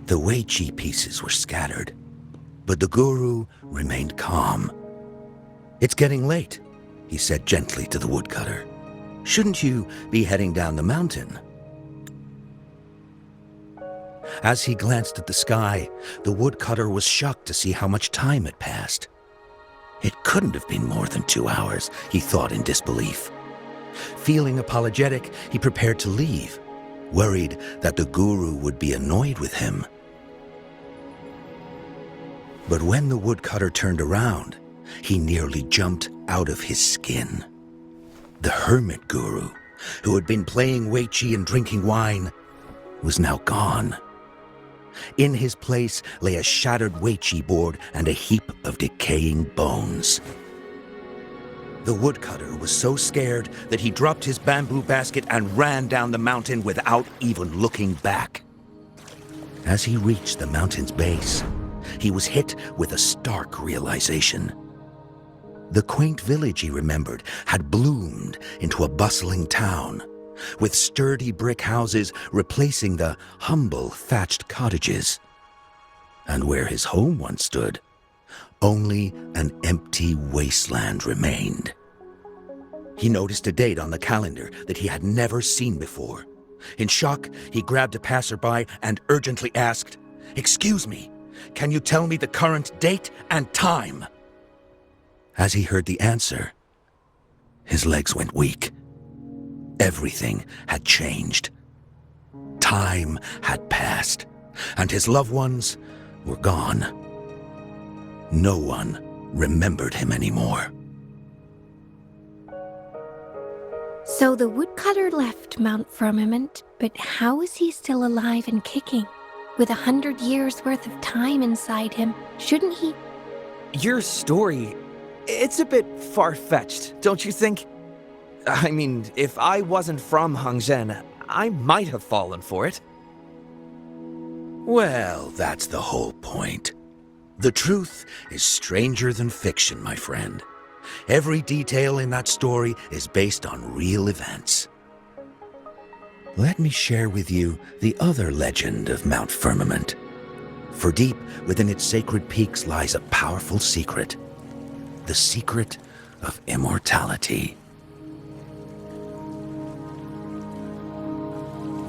The Weiqi pieces were scattered, but the guru remained calm. "It's getting late," he said gently to the woodcutter. "Shouldn't you be heading down the mountain?" As he glanced at the sky, the woodcutter was shocked to see how much time had passed. It couldn't have been more than 2 hours, he thought in disbelief. Feeling apologetic, he prepared to leave, worried that the guru would be annoyed with him. But when the woodcutter turned around, he nearly jumped out of his skin. The hermit guru, who had been playing Weiqi and drinking wine, was now gone. In his place lay a shattered Weiqi board and a heap of decaying bones. The woodcutter was so scared that he dropped his bamboo basket and ran down the mountain without even looking back. As he reached the mountain's base, he was hit with a stark realization. The quaint village he remembered had bloomed into a bustling town, with sturdy brick houses replacing the humble thatched cottages. And where his home once stood, only an empty wasteland remained. He noticed a date on the calendar that he had never seen before. In shock, he grabbed a passerby and urgently asked, "Excuse me, can you tell me the current date and time?" As he heard the answer, his legs went weak. Everything had changed. Time had passed, and his loved ones were gone. No one remembered him anymore. So the woodcutter left Mount Firmament, but how is he still alive and kicking? With 100 years worth of time inside him, shouldn't he? Your story, it's a bit far-fetched, don't you think? I mean, if I wasn't from Hongzhen, I might have fallen for it. Well, that's the whole point. The truth is stranger than fiction, my friend. Every detail in that story is based on real events. Let me share with you the other legend of Mount Firmament. For deep within its sacred peaks lies a powerful secret. The secret of immortality.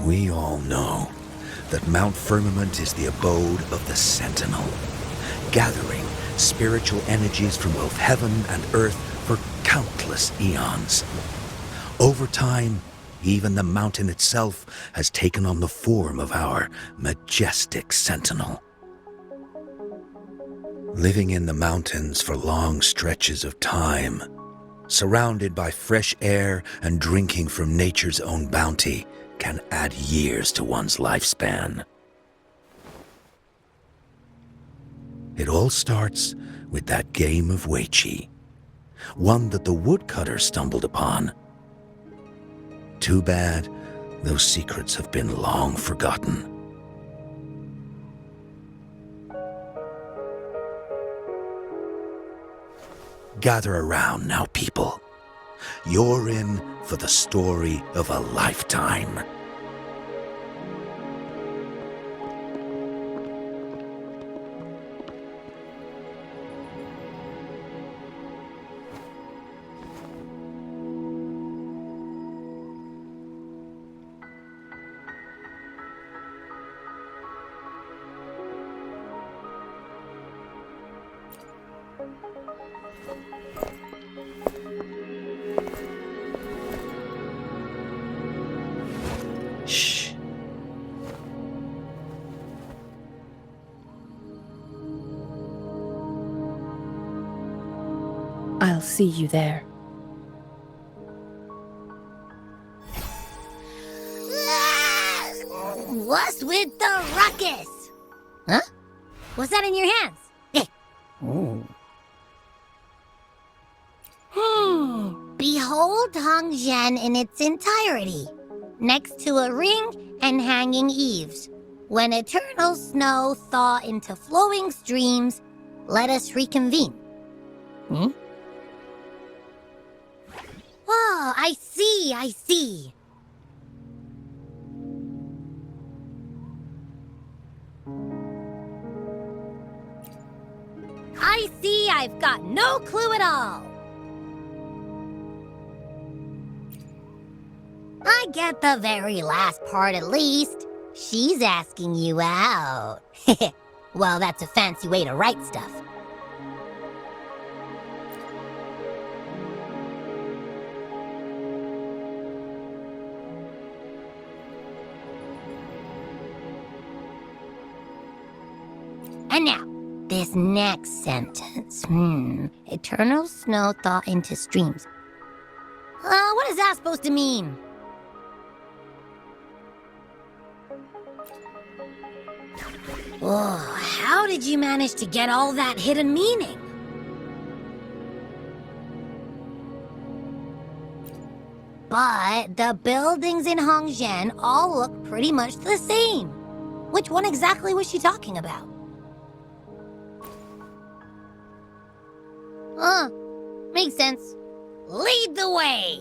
We all know that Mount Firmament is the abode of the Sentinel, gathering spiritual energies from both heaven and earth for countless eons. Over time, even the mountain itself has taken on the form of our majestic sentinel. Living in the mountains for long stretches of time, surrounded by fresh air and drinking from nature's own bounty, can add years to one's lifespan. It all starts with that game of Weiqi, one that the woodcutter stumbled upon. Too bad those secrets have been long forgotten. Gather around now, people. You're in for the story of a lifetime. Shh. I'll see you there. What's with the ruckus? Huh? What's that in your hands? Behold Hongzhen in its entirety, next to a ring and hanging eaves. When eternal snow thaw into flowing streams, let us reconvene. Oh, I see. I've got no clue at all. I get the very last part at least. She's asking you out. Well, that's a fancy way to write stuff. And now, this next sentence. Eternal snow thaw into streams. What is that supposed to mean? Oh, how did you manage to get all that hidden meaning? But the buildings in Hongzhen all look pretty much the same. Which one exactly was she talking about? Makes sense. Lead the way!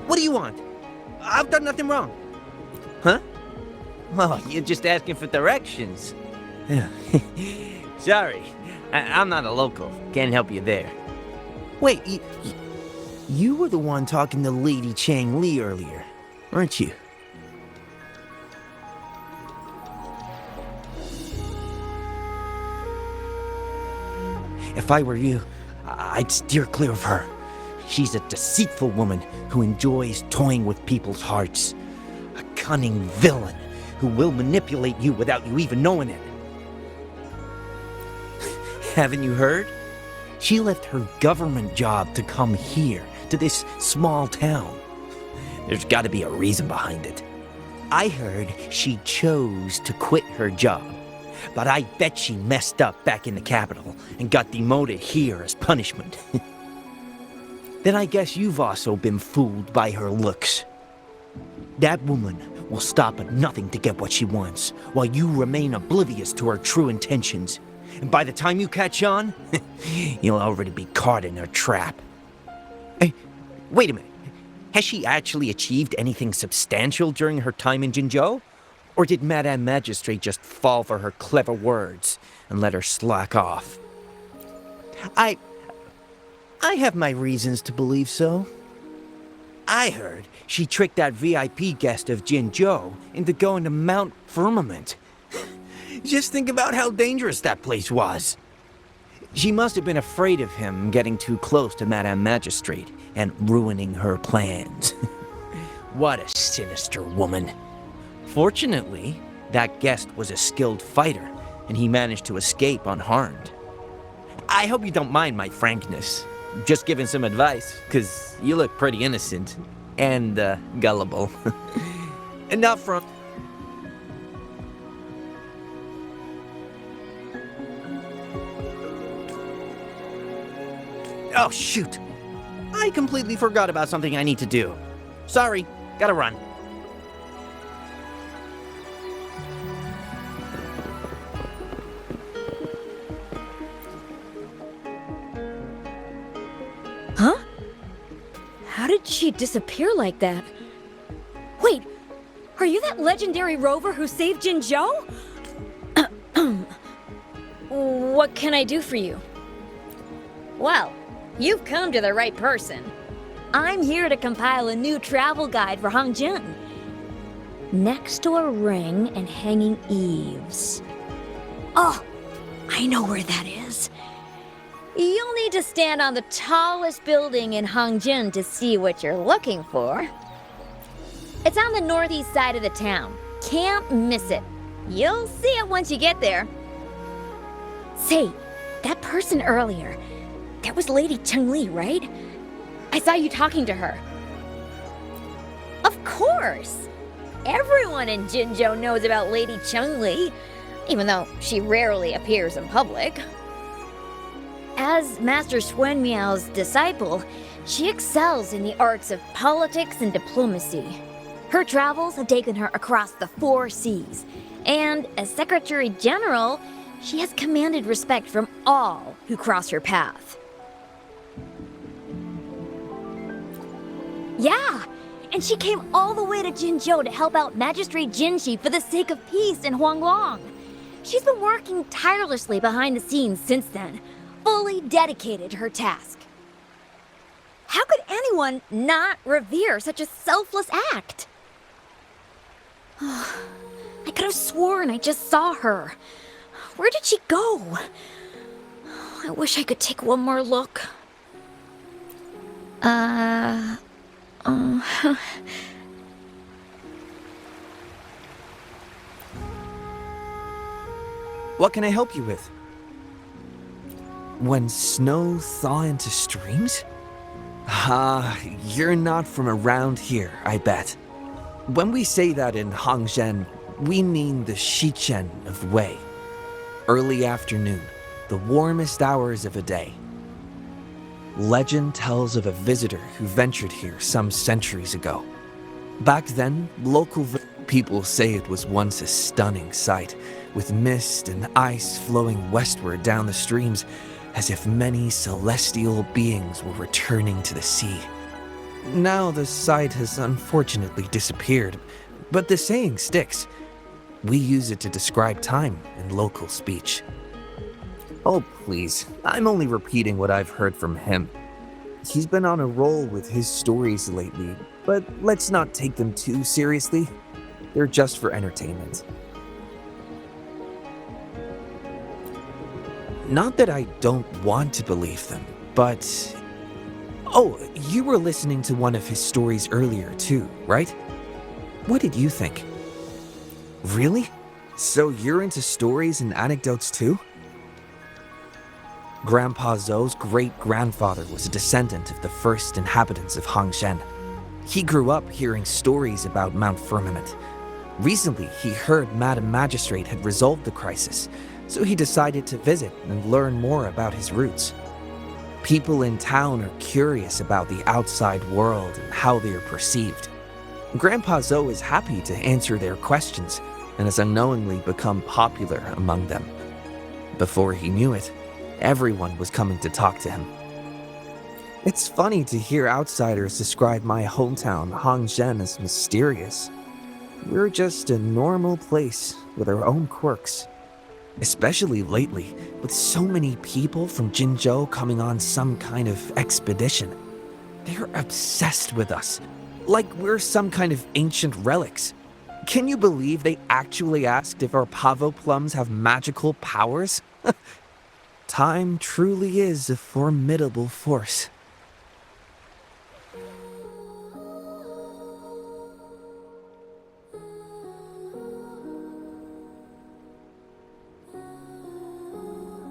What do you want? I've done nothing wrong. Huh? Oh, you're just asking for directions. Sorry, I'm not a local. Can't help you there. Wait, you were the one talking to Lady Changli earlier, weren't you? If I were you, I'd steer clear of her. She's a deceitful woman who enjoys toying with people's hearts. A cunning villain who will manipulate you without you even knowing it. Haven't you heard? She left her government job to come here, to this small town. There's gotta be a reason behind it. I heard she chose to quit her job, but I bet she messed up back in the capital and got demoted here as punishment. Then I guess you've also been fooled by her looks. That woman will stop at nothing to get what she wants, while you remain oblivious to her true intentions. And by the time you catch on, you'll already be caught in her trap. Hey, wait a minute. Has she actually achieved anything substantial during her time in Jinzhou? Or did Madame Magistrate just fall for her clever words and let her slack off? I have my reasons to believe so. I heard she tricked that VIP guest of Jinzhou into going to Mount Firmament. Just think about how dangerous that place was. She must have been afraid of him getting too close to Madame Magistrate and ruining her plans. What a sinister woman. Fortunately, that guest was a skilled fighter, and he managed to escape unharmed. I hope you don't mind my frankness. Just giving some advice, because you look pretty innocent and gullible. Enough from... Oh, shoot. I completely forgot about something I need to do. Sorry, gotta run. Huh? How did she disappear like that? Wait, are you that legendary rover who saved Jinzhou? What can I do for you? Well, you've come to the right person. I'm here to compile a new travel guide for Hongzhen. Next to a ring and hanging eaves. Oh, I know where that is. You'll need to stand on the tallest building in Hongzhen to see what you're looking for. It's on the northeast side of the town. Can't miss it. You'll see it once you get there. Say, that person earlier, that was Lady Changli, right? I saw you talking to her. Of course! Everyone in Jinzhou knows about Lady Changli, even though she rarely appears in public. As Master Xuan Miao's disciple, She excels in the arts of politics and diplomacy. Her travels have taken her across the 4 seas, and as Secretary General, she has commanded respect from all who cross her path. Yeah, and she came all the way to Jinzhou to help out Magistrate Jinshi for the sake of peace in Huanglong. She's been working tirelessly behind the scenes since then, fully dedicated to her task. How could anyone not revere such a selfless act? I could have sworn I just saw her. Where did she go? I wish I could take one more look. What can I help you with? When snow thaw into streams? You're not from around here, I bet. When we say that in Hangzhen, we mean the Shichen of Wei. Early afternoon, the warmest hours of a day. Legend tells of a visitor who ventured here some centuries ago. Back then, local people say it was once a stunning sight, with mist and ice flowing westward down the streams, as if many celestial beings were returning to the sea. Now the sight has unfortunately disappeared, but the saying sticks. We use it to describe time in local speech. Oh please, I'm only repeating what I've heard from him. He's been on a roll with his stories lately, but let's not take them too seriously. They're just for entertainment. Not that I don't want to believe them, but... Oh, you were listening to one of his stories earlier too, right? What did you think? Really? So you're into stories and anecdotes too? Grandpa Zhou's great-grandfather was a descendant of the first inhabitants of Hangzhen. He grew up hearing stories about Mount Firmament. Recently, he heard Madam Magistrate had resolved the crisis, so he decided to visit and learn more about his roots. People in town are curious about the outside world and how they are perceived. Grandpa Zhou is happy to answer their questions and has unknowingly become popular among them. Before he knew it, everyone was coming to talk to him. It's funny to hear outsiders describe my hometown, Hangzhen, as mysterious. We're just a normal place with our own quirks. Especially lately, with so many people from Jinzhou coming on some kind of expedition. They're obsessed with us, like we're some kind of ancient relics. Can you believe they actually asked if our pavo plums have magical powers? Time truly is a formidable force.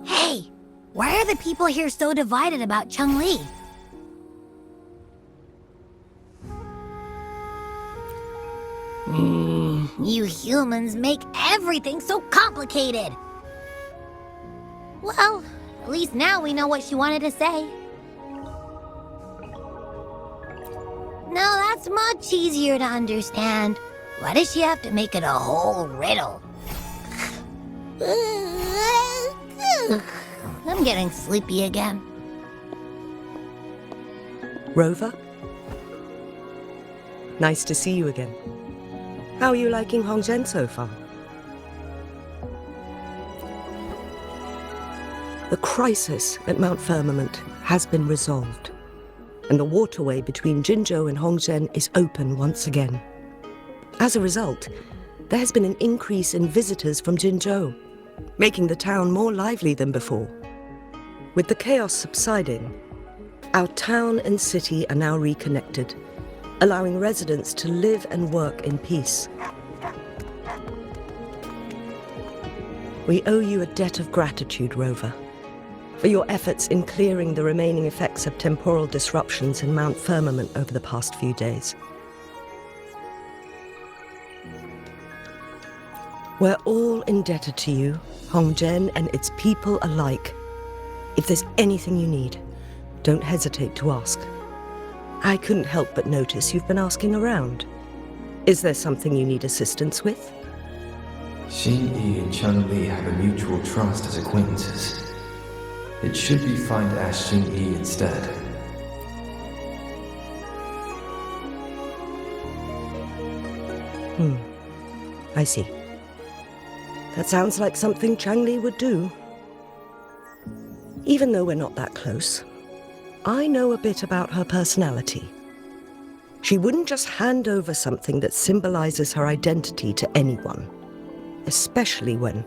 Hey, why are the people here so divided about Changli? You humans make everything so complicated. Well, at least now we know what she wanted to say. No, that's much easier to understand. Why does she have to make it a whole riddle? I'm getting sleepy again. Rover? Nice to see you again. How are you liking Hangzhen so far? The crisis at Mount Firmament has been resolved, and the waterway between Jinzhou and Hangzhen is open once again. As a result, there has been an increase in visitors from Jinzhou, making the town more lively than before. With the chaos subsiding, our town and city are now reconnected, allowing residents to live and work in peace. We owe you a debt of gratitude, Rover, for your efforts in clearing the remaining effects of temporal disruptions in Mount Firmament over the past few days. We're all indebted to you, Hangzhen and its people alike. If there's anything you need, don't hesitate to ask. I couldn't help but notice you've been asking around. Is there something you need assistance with? Xingyi and Changli have a mutual trust as acquaintances. It should be fine to ask Xingyi instead. I see. That sounds like something Changli would do. Even though we're not that close, I know a bit about her personality. She wouldn't just hand over something that symbolizes her identity to anyone, especially when...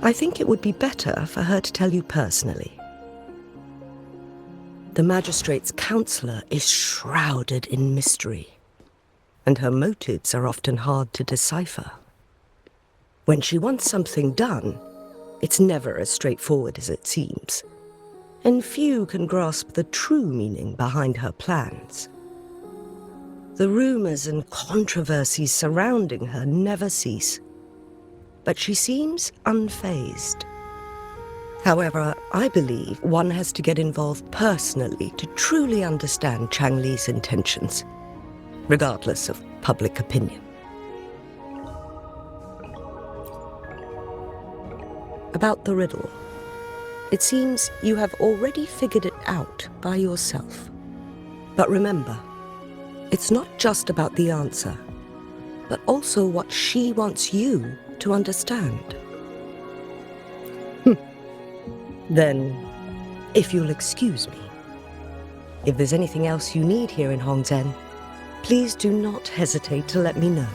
I think it would be better for her to tell you personally. The magistrate's counselor is shrouded in mystery, and her motives are often hard to decipher. When she wants something done, it's never as straightforward as it seems, and few can grasp the true meaning behind her plans. The rumors and controversies surrounding her never cease, but she seems unfazed. However, I believe one has to get involved personally to truly understand Changli's intentions, regardless of public opinion. About the riddle, it seems you have already figured it out by yourself. But remember, it's not just about the answer, but also what she wants you to understand. Then, if you'll excuse me, if there's anything else you need here in Hongzhen, please do not hesitate to let me know.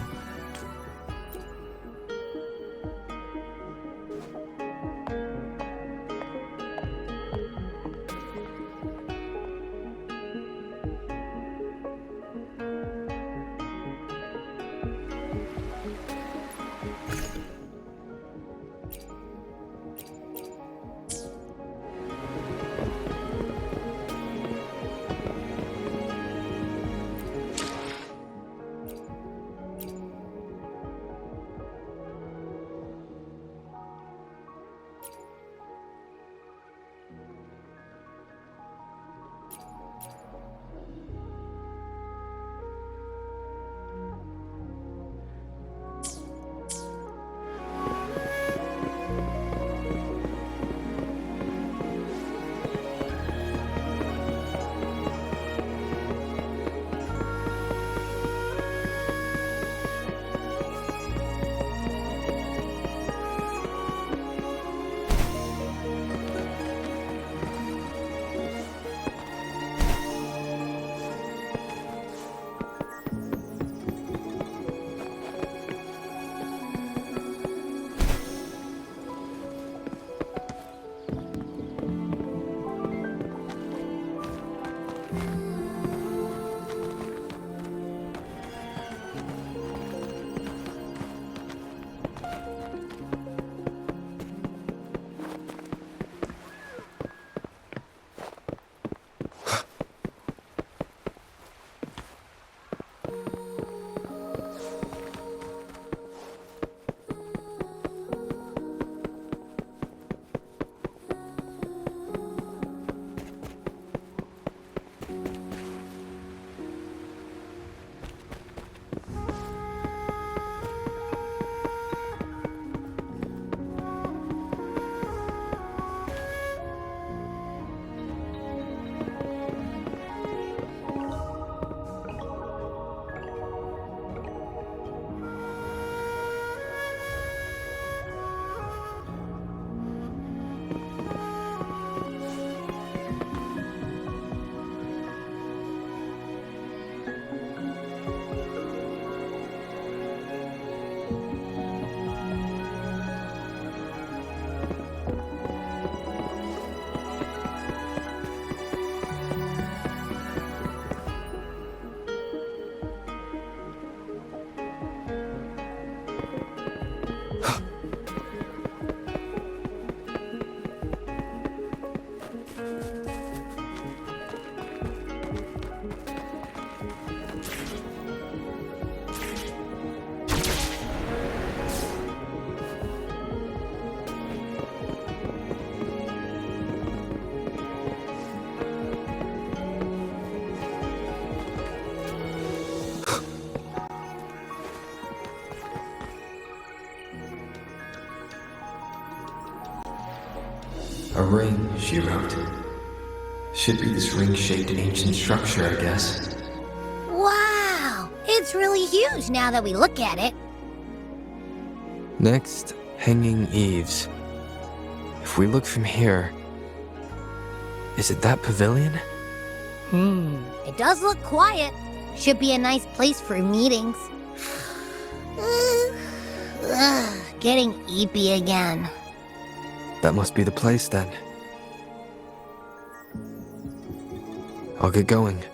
A ring, she wrote. Should be this ring-shaped ancient structure, I guess. Wow! It's really huge now that we look at it. Next, hanging eaves. If we look from here... Is it that pavilion? It does look quiet. Should be a nice place for meetings. Getting eepy again. That must be the place then. I'll get going.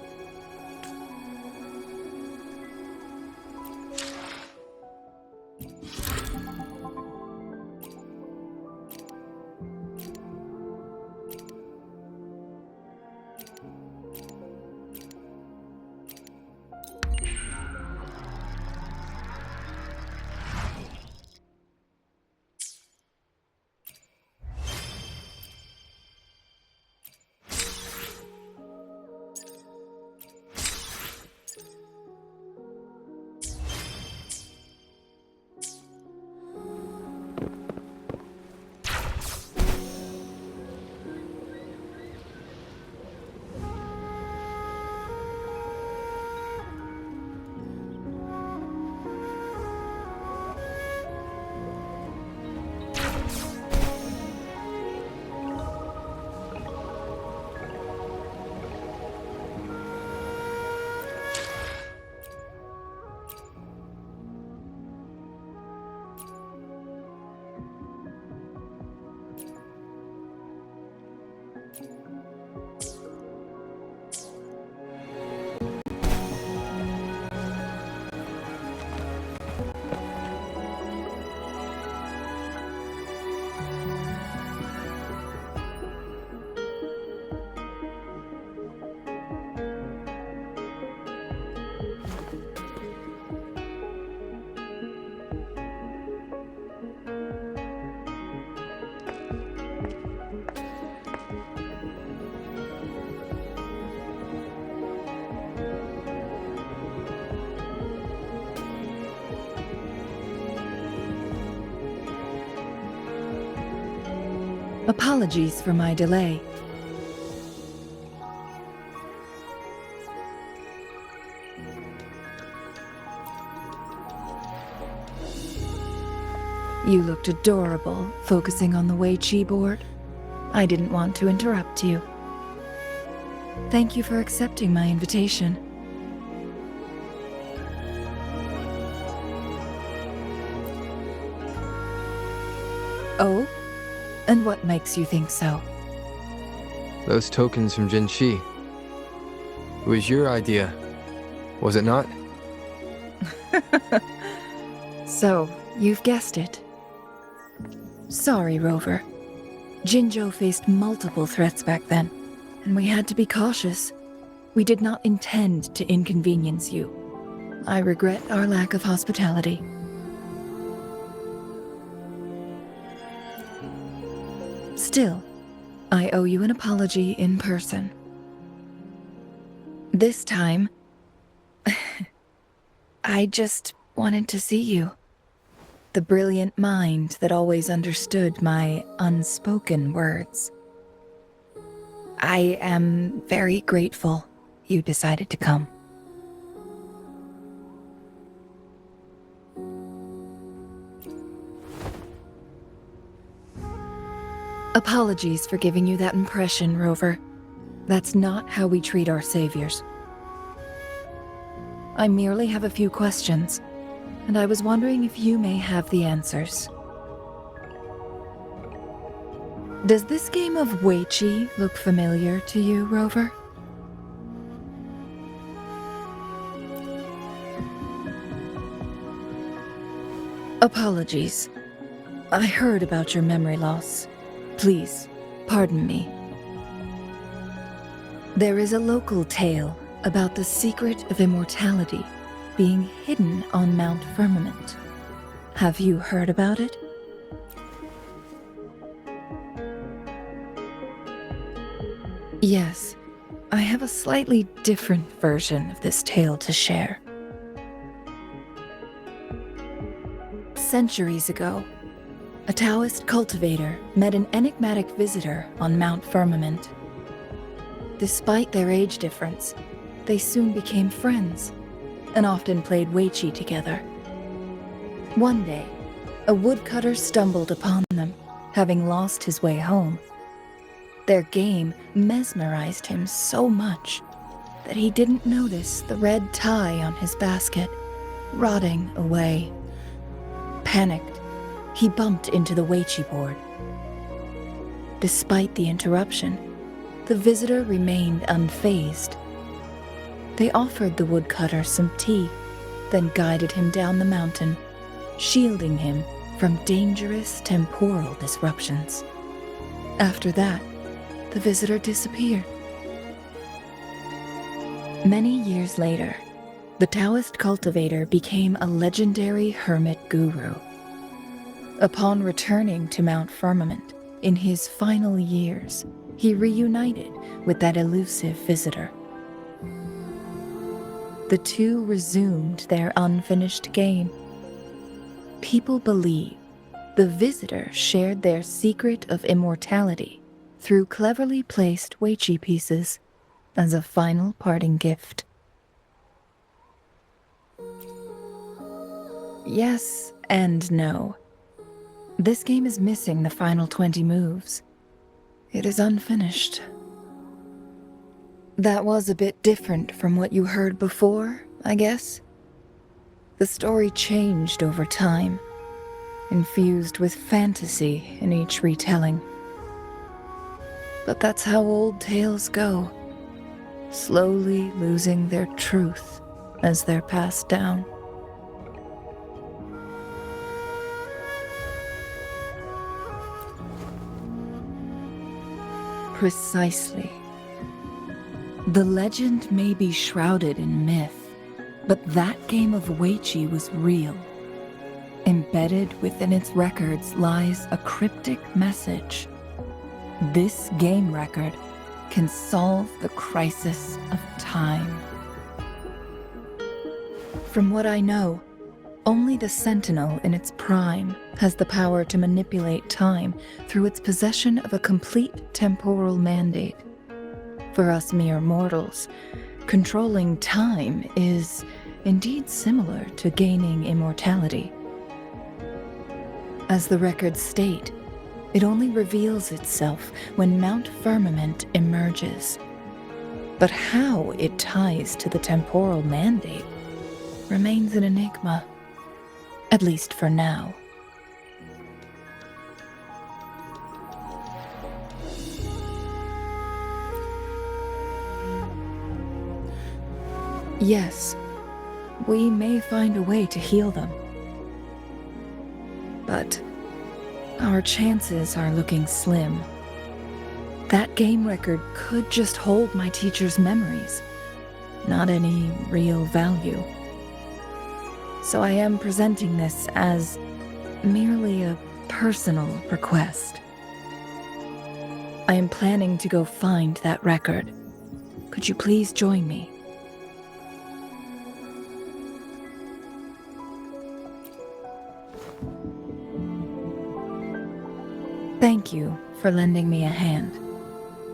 Apologies for my delay. You looked adorable, focusing on the Wei Chi board. I didn't want to interrupt you. Thank you for accepting my invitation. Oh? And what makes you think so? Those tokens from Jinshi. It was your idea, was it not? So, you've guessed it. Sorry, Rover. Jinzhou faced multiple threats back then, and we had to be cautious. We did not intend to inconvenience you. I regret our lack of hospitality. Still, I owe you an apology in person. This time, I just wanted to see you. The brilliant mind that always understood my unspoken words. I am very grateful you decided to come. Apologies for giving you that impression, Rover. That's not how we treat our saviors. I merely have a few questions, and I was wondering if you may have the answers. Does this game of Wei Chi look familiar to you, Rover? Apologies. I heard about your memory loss. Please, pardon me. There is a local tale about the secret of immortality being hidden on Mount Firmament. Have you heard about it? Yes, I have a slightly different version of this tale to share. Centuries ago, a Taoist cultivator met an enigmatic visitor on Mount Firmament. Despite their age difference, they soon became friends and often played Weiqi together. One day, a woodcutter stumbled upon them, having lost his way home. Their game mesmerized him so much that he didn't notice the red tie on his basket, rotting away. Panicked, he bumped into the Weiqi board. Despite the interruption, the visitor remained unfazed. They offered the woodcutter some tea, then guided him down the mountain, shielding him from dangerous temporal disruptions. After that, the visitor disappeared. Many years later, the Taoist cultivator became a legendary hermit guru. Upon returning to Mount Firmament in his final years, he reunited with that elusive visitor. The two resumed their unfinished game. People believe the visitor shared their secret of immortality through cleverly placed Weiqi pieces as a final parting gift. Yes and no. This game is missing the final 20 moves. It is unfinished. That was a bit different from what you heard before, I guess. The story changed over time, infused with fantasy in each retelling. But that's how old tales go, slowly losing their truth as they're passed down. Precisely. The legend may be shrouded in myth, but that game of Weiqi was real. Embedded within its records lies a cryptic message. This game record can solve the crisis of time. From what I know, only the Sentinel in its prime has the power to manipulate time through its possession of a complete temporal mandate. For us mere mortals, controlling time is indeed similar to gaining immortality. As the records state, it only reveals itself when Mount Firmament emerges. But how it ties to the temporal mandate remains an enigma, at least for now. Yes, we may find a way to heal them. But our chances are looking slim. That game record could just hold my teacher's memories, not any real value. So I am presenting this as merely a personal request. I am planning to go find that record. Could you please join me? Thank you for lending me a hand.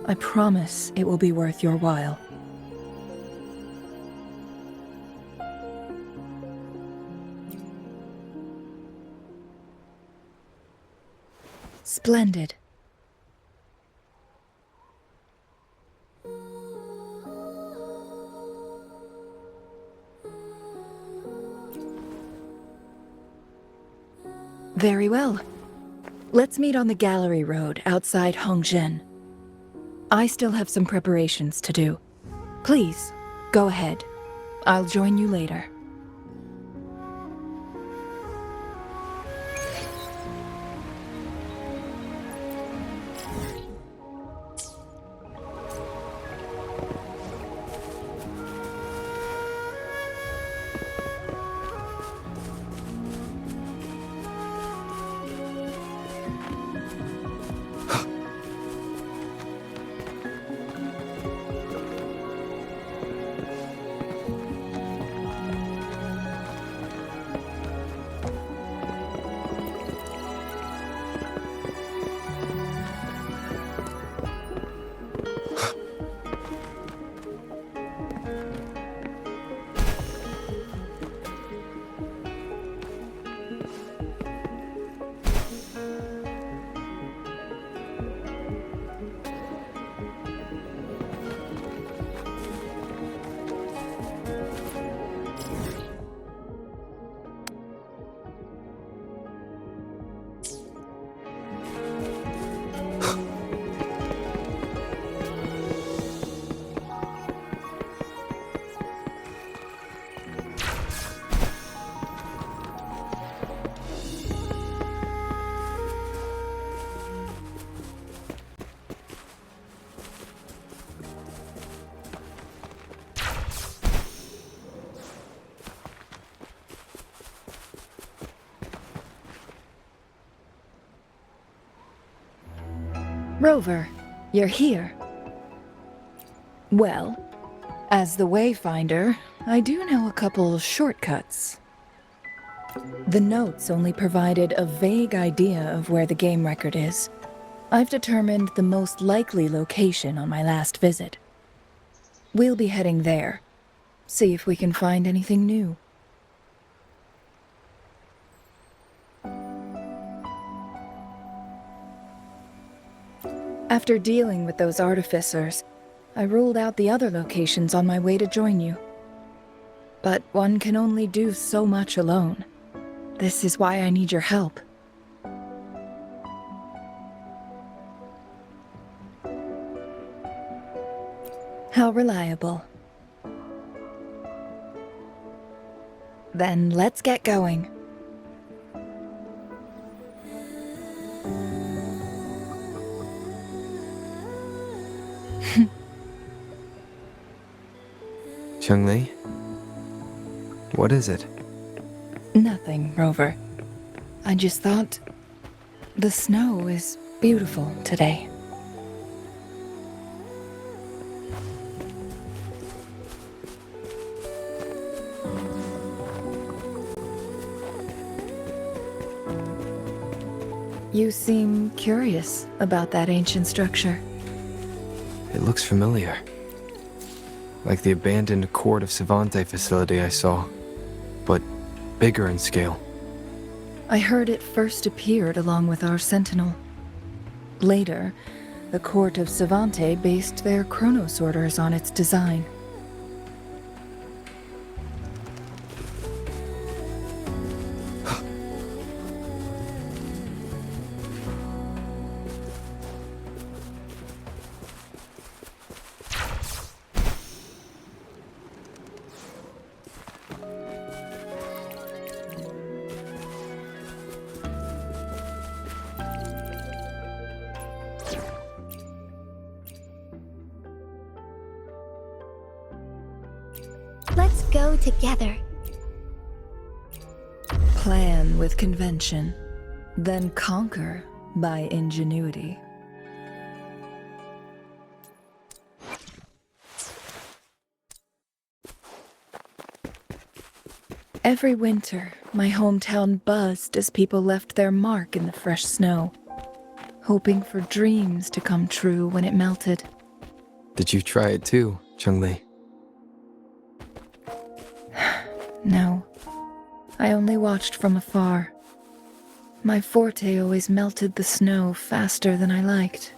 I promise it will be worth your while. Splendid. Very well. Let's meet on the gallery road outside Hongzhen. I still have some preparations to do. Please, go ahead. I'll join you later. Rover, you're here. Well, as the Wayfinder, I do know a couple shortcuts. The notes only provided a vague idea of where the game record is. I've determined the most likely location on my last visit. We'll be heading there. See if we can find anything new. After dealing with those artificers, I ruled out the other locations on my way to join you. But one can only do so much alone. This is why I need your help. How reliable. Then let's get going. Changli? What is it? Nothing, Rover. I just thought the snow is beautiful today. You seem curious about that ancient structure. It looks familiar. Like the abandoned Court of Savante facility I saw, but bigger in scale. I heard it first appeared along with our Sentinel. Later, the Court of Savante based their Chronos orders on its design. Let's go together. Plan with convention, then conquer by ingenuity. Every winter, my hometown buzzed as people left their mark in the fresh snow, hoping for dreams to come true when it melted. Did you try it too, Changli? No, I only watched from afar. My forte always melted the snow faster than I liked.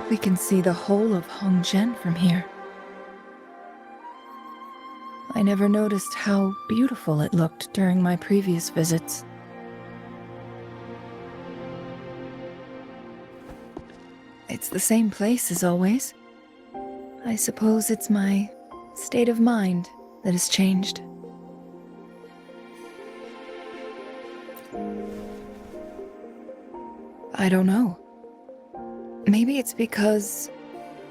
We can see the whole of Hongzhen from here. I never noticed how beautiful it looked during my previous visits. It's the same place as always. I suppose it's my state of mind that has changed. I don't know. Maybe it's because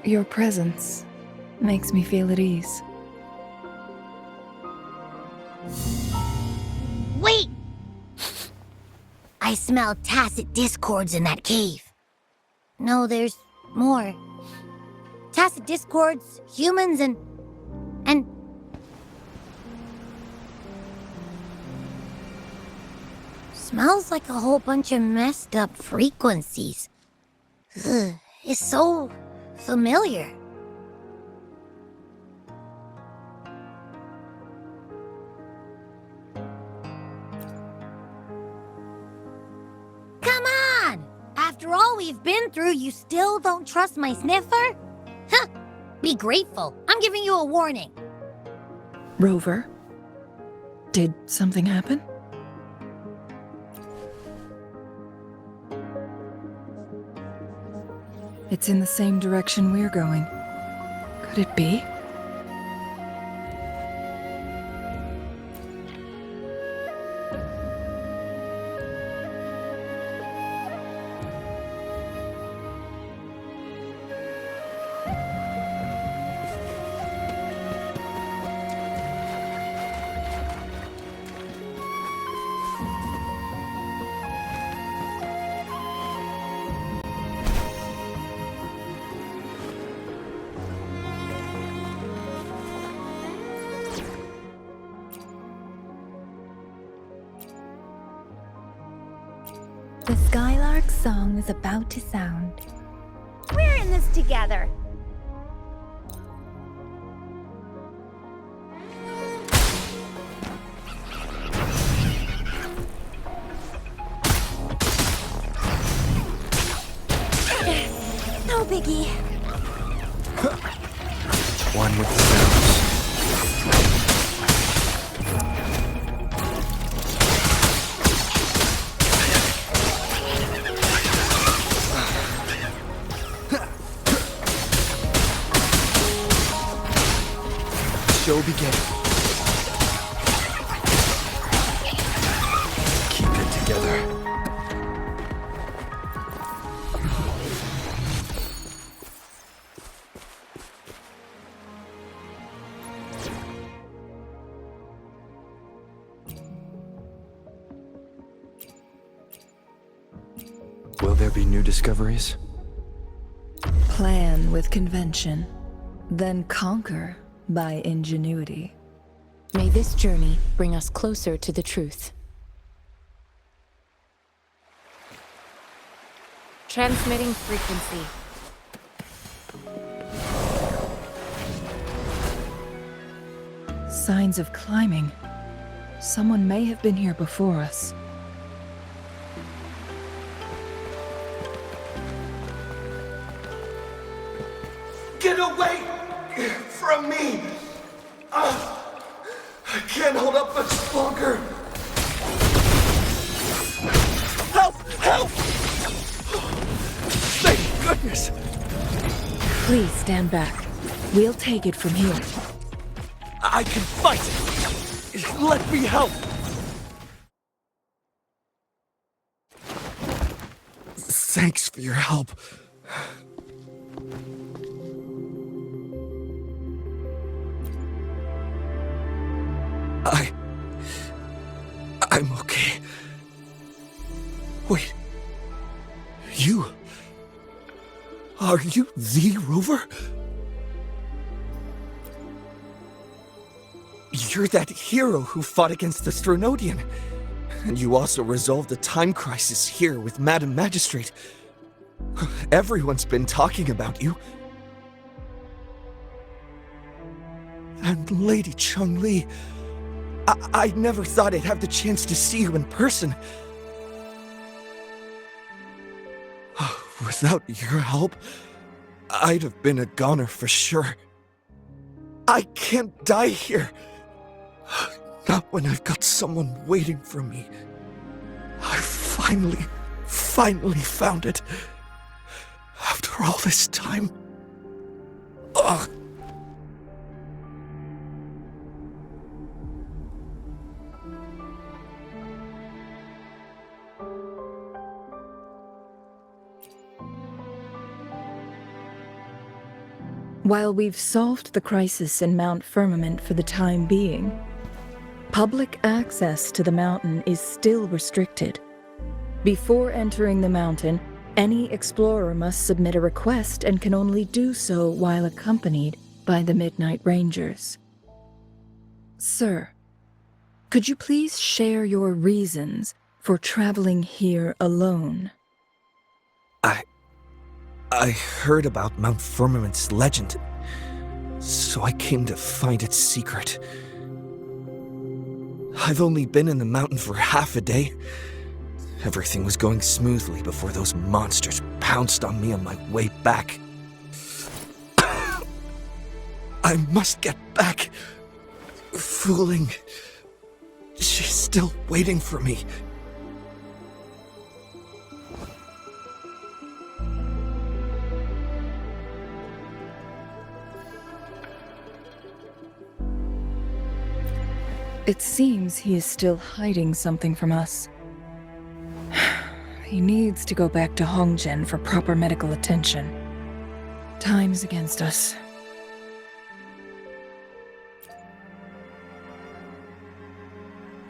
your presence makes me feel at ease. Wait! I smell tacit discords in that cave. No, there's more. Tacit discords, humans, and... Smells like a whole bunch of messed up frequencies. Ugh, it's so familiar. Come on! After all we've been through, you still don't trust my sniffer? Huh, Be grateful. I'm giving you a warning. Rover, did something happen? It's in the same direction we're going. Could it be? The Skylark's song is about to sound. We're in this together. No biggie. One with the sounds. Show begin. Keep it together. Will there be new discoveries? Plan with convention, then conquer by ingenuity. May this journey bring us closer to the truth. Transmitting frequency. Signs of climbing. Someone may have been here before us. Get away from me! I can't hold up much longer! Help! Help! Thank goodness! Please stand back. We'll take it from here. I can fight! Let me help! Thanks for your help. I'm okay. Wait. Are you the Rover? You're that hero who fought against the Stronodian. And you also resolved a time crisis here with Madam Magistrate. Everyone's been talking about you. And Lady Changli. I never thought I'd have the chance to see you in person. Without your help, I'd have been a goner for sure. I can't die here. Not when I've got someone waiting for me. I finally found it. After all this time. Ugh. While we've solved the crisis in Mount Firmament for the time being, public access to the mountain is still restricted. Before entering the mountain, any explorer must submit a request and can only do so while accompanied by the Midnight Rangers. Sir, could you please share your reasons for traveling here alone? I heard about Mount Firmament's legend, so I came to find its secret. I've only been in the mountain for half a day. Everything was going smoothly before those monsters pounced on me on my way back. I must get back. Fooling. She's still waiting for me. It seems he is still hiding something from us. He needs to go back to Hongzhen for proper medical attention. Time's against us.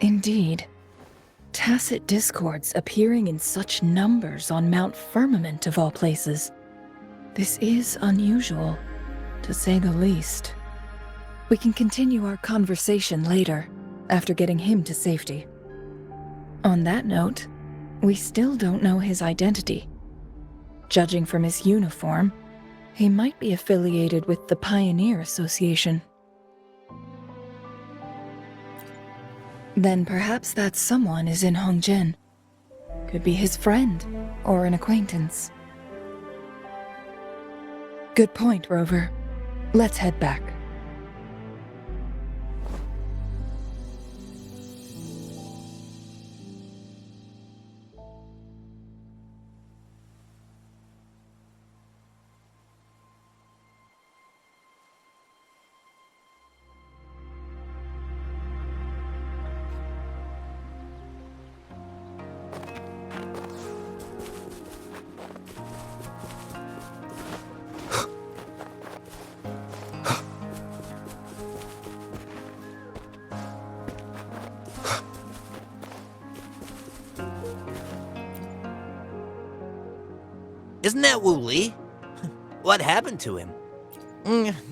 Indeed. Tacit discords appearing in such numbers on Mount Firmament of all places. This is unusual, to say the least. We can continue our conversation later, after getting him to safety. On that note, we still don't know his identity. Judging from his uniform, he might be affiliated with the Pioneer Association. Then perhaps that someone is in Hongzhen. Could be his friend, or an acquaintance. Good point, Rover. Let's head back. Isn't that Wu Li? What happened to him?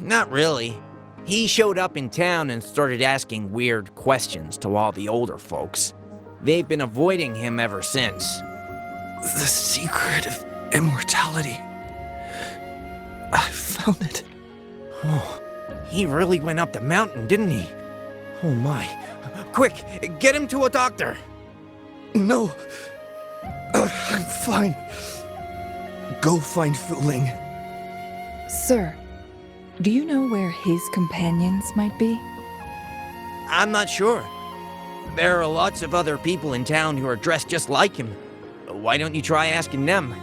Not really. He showed up in town and started asking weird questions to all the older folks. They've been avoiding him ever since. The secret of immortality. I found it. Oh, he really went up the mountain, didn't he? Oh my. Quick, get him to a doctor. No. I'm fine. Go find Fuling. Sir, do you know where his companions might be? I'm not sure. There are lots of other people in town who are dressed just like him. Why don't you try asking them?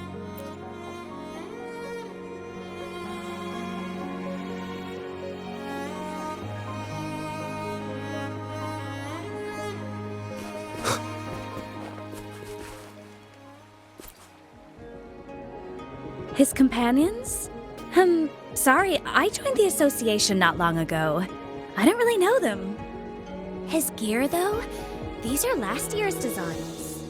His companions? Sorry, I joined the association not long ago. I don't really know them. His gear, though? These are last year's designs.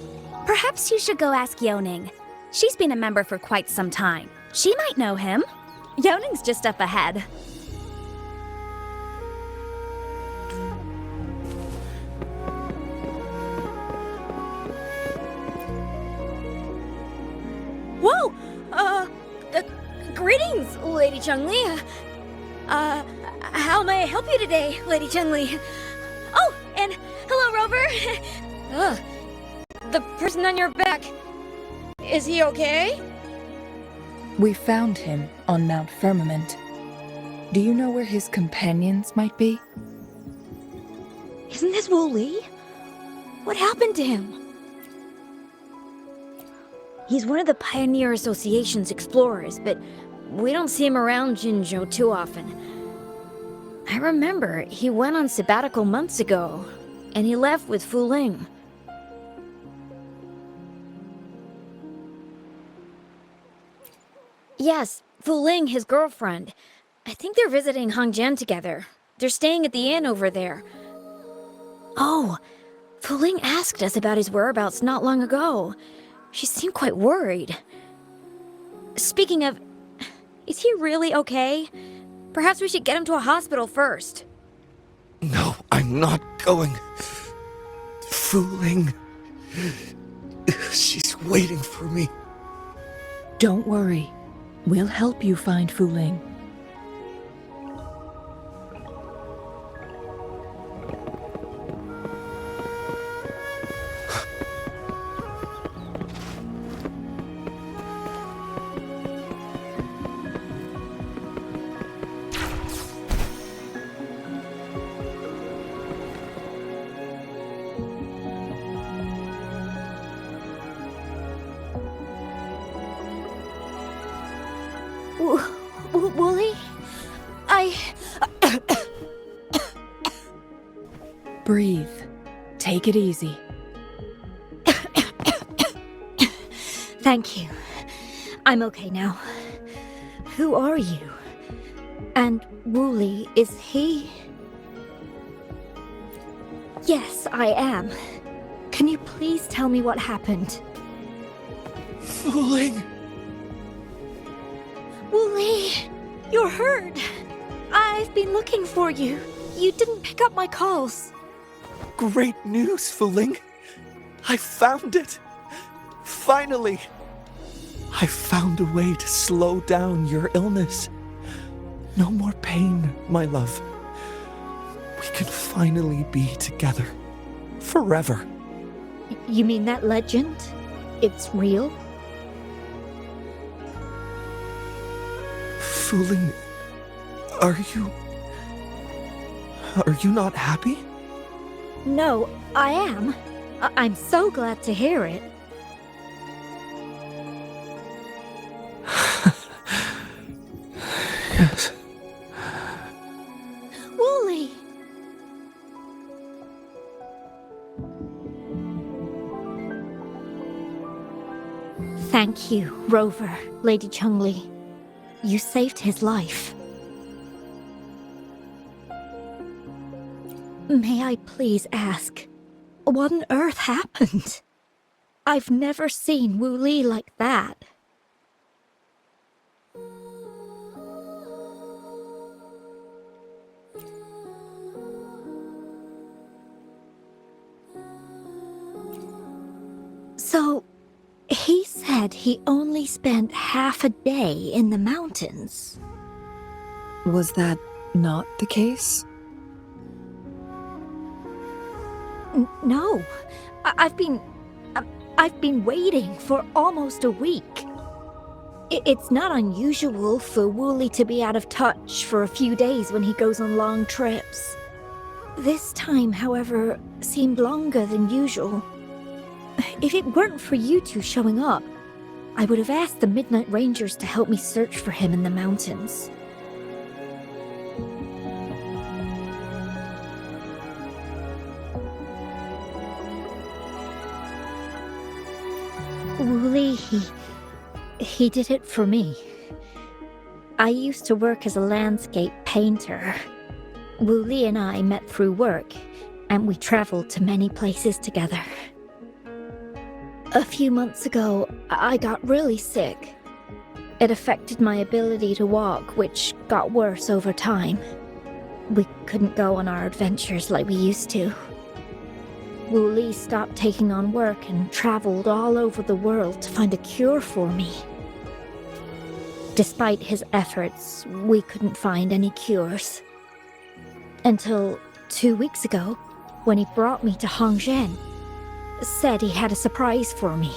Perhaps you should go ask Yoning. She's been a member for quite some time. She might know him. Yoning's just up ahead. Whoa! Greetings, Lady Changli. How may I help you today, Lady Changli? Oh, and hello, Rover. Ugh. The person on your back, is he okay? We found him on Mount Firmament. Do you know where his companions might be? Isn't this Wu Li? What happened to him? He's one of the Pioneer Association's explorers, but we don't see him around Jinzhou too often. I remember he went on sabbatical months ago, and he left with Fuling. Yes, Fuling, his girlfriend. I think they're visiting Hongzhen together. They're staying at the inn over there. Oh, Fuling asked us about his whereabouts not long ago. She seemed quite worried. Speaking of, is he really okay? Perhaps we should get him to a hospital first. No, I'm not going. Fuling. She's waiting for me. Don't worry. We'll help you find Fuling. Wooly? Breathe. Take it easy. Thank you. I'm okay now. Who are you? And Wooly, is he? Yes, I am. Can you please tell me what happened? Fooling! Wooly, you're hurt. I've been looking for you. You didn't pick up my calls. Great news, Fooling! I found it! Finally! I found a way to slow down your illness. No more pain, my love. We can finally be together. Forever. You mean that legend? It's real? Fooling, are you not happy? No, I am. I'm so glad to hear it. Yes. Wooly! Thank you, Rover, Lady Changli. You saved his life. May I please ask, what on earth happened? I've never seen Wooly like that. So, he said he only spent half a day in the mountains. Was that not the case? No, I've been waiting for almost a week. It's not unusual for Wooly to be out of touch for a few days when he goes on long trips. This time, however, seemed longer than usual. If it weren't for you two showing up, I would have asked the Midnight Rangers to help me search for him in the mountains. Wooly, he did it for me. I used to work as a landscape painter. Wooly and I met through work, and we traveled to many places together. A few months ago, I got really sick. It affected my ability to walk, which got worse over time. We couldn't go on our adventures like we used to. Wooly stopped taking on work and traveled all over the world to find a cure for me. Despite his efforts, we couldn't find any cures. Until 2 weeks ago, when he brought me to Hongzhen, said he had a surprise for me.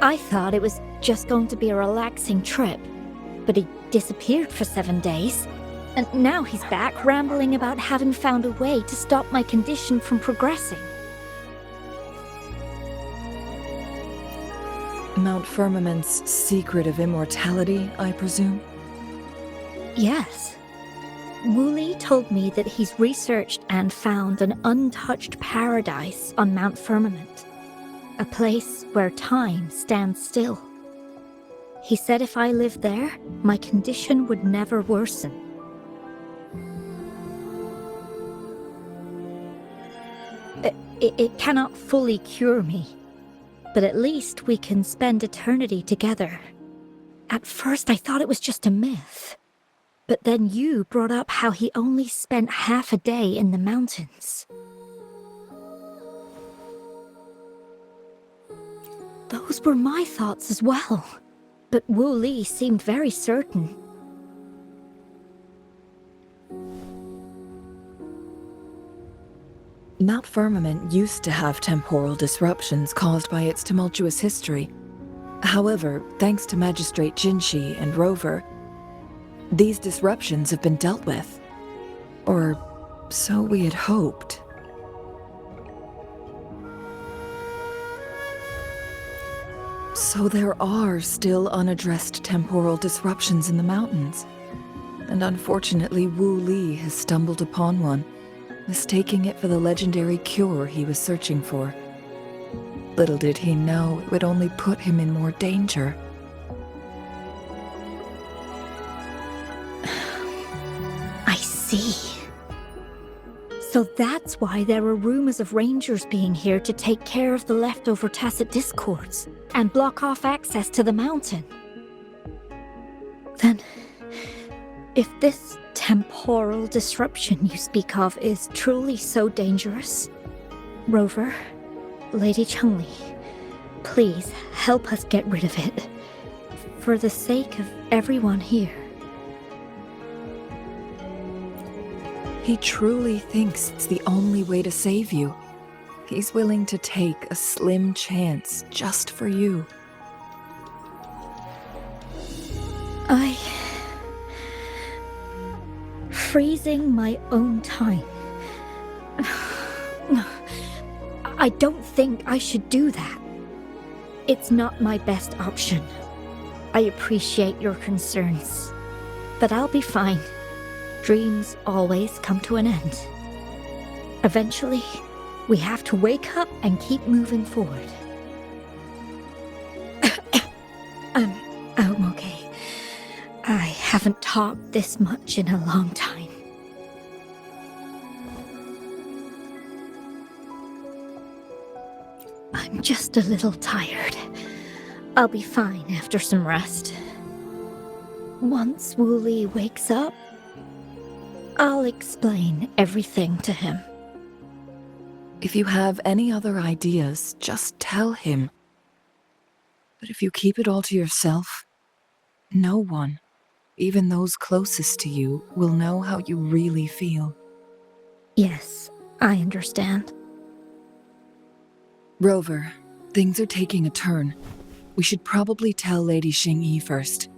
I thought it was just going to be a relaxing trip, but he disappeared for 7 days, and now he's back rambling about having found a way to stop my condition from progressing. Mount Firmament's secret of immortality, I presume? Yes. Wooly told me that he's researched and found an untouched paradise on Mount Firmament, a place where time stands still. He said if I lived there, my condition would never worsen. It cannot fully cure me, but at least we can spend eternity together. At first I thought it was just a myth. But then you brought up how he only spent half a day in the mountains. Those were my thoughts as well. But Wooly seemed very certain. Mount Firmament used to have temporal disruptions caused by its tumultuous history. However, thanks to Magistrate Jinshi and Rover, these disruptions have been dealt with. Or so we had hoped. So there are still unaddressed temporal disruptions in the mountains. And unfortunately, Wu Li has stumbled upon one, mistaking it for the legendary cure he was searching for. Little did he know it would only put him in more danger. I see. So that's why there are rumors of rangers being here to take care of the leftover tacit discords and block off access to the mountain. Then, if this temporal disruption you speak of is truly so dangerous, Rover, Lady Changli, please help us get rid of it, for the sake of everyone here. He truly thinks it's the only way to save you. He's willing to take a slim chance just for you. Freezing my own time. I don't think I should do that. It's not my best option. I appreciate your concerns, but I'll be fine. Dreams always come to an end. Eventually, we have to wake up and keep moving forward. I'm okay. I haven't talked this much in a long time. I'm just a little tired. I'll be fine after some rest. Once Wu Li wakes up, I'll explain everything to him. If you have any other ideas, just tell him. But if you keep it all to yourself, no one, even those closest to you, will know how you really feel. Yes, I understand. Rover, things are taking a turn. We should probably tell Lady Xingyi first.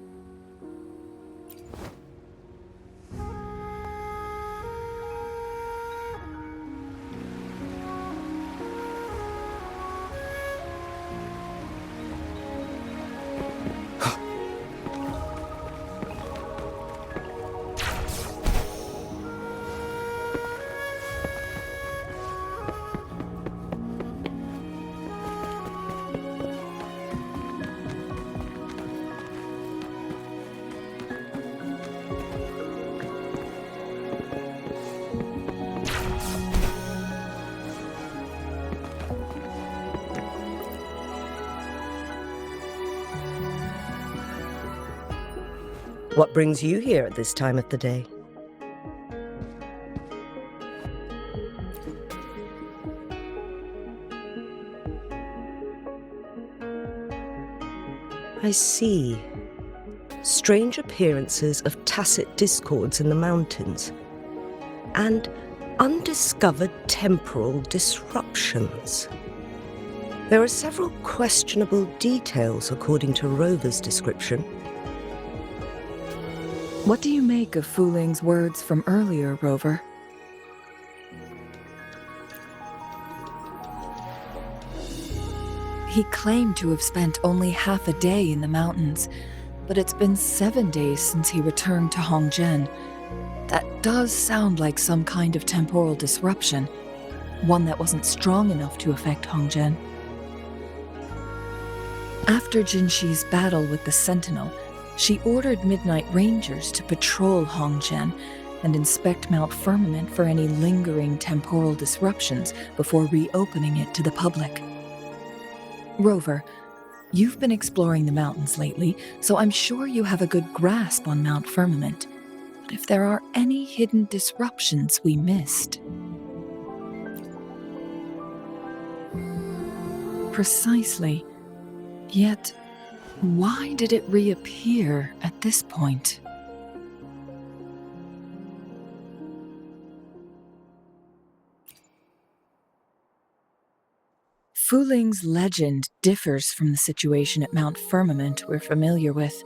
What brings you here at this time of the day? I see. Strange appearances of tacit discords in the mountains, and undiscovered temporal disruptions. There are several questionable details according to Rover's description. What do you make of Fu Ling's words from earlier, Rover? He claimed to have spent only half a day in the mountains, but it's been 7 days since he returned to Hongzhen. That does sound like some kind of temporal disruption, one that wasn't strong enough to affect Hongzhen. After Jinxi's battle with the Sentinel, she ordered Midnight Rangers to patrol Hongzhen and inspect Mount Firmament for any lingering temporal disruptions before reopening it to the public. Rover, you've been exploring the mountains lately, so I'm sure you have a good grasp on Mount Firmament. But if there are any hidden disruptions we missed... Precisely. Yet, why did it reappear at this point? Fu Ling's legend differs from the situation at Mount Firmament we're familiar with.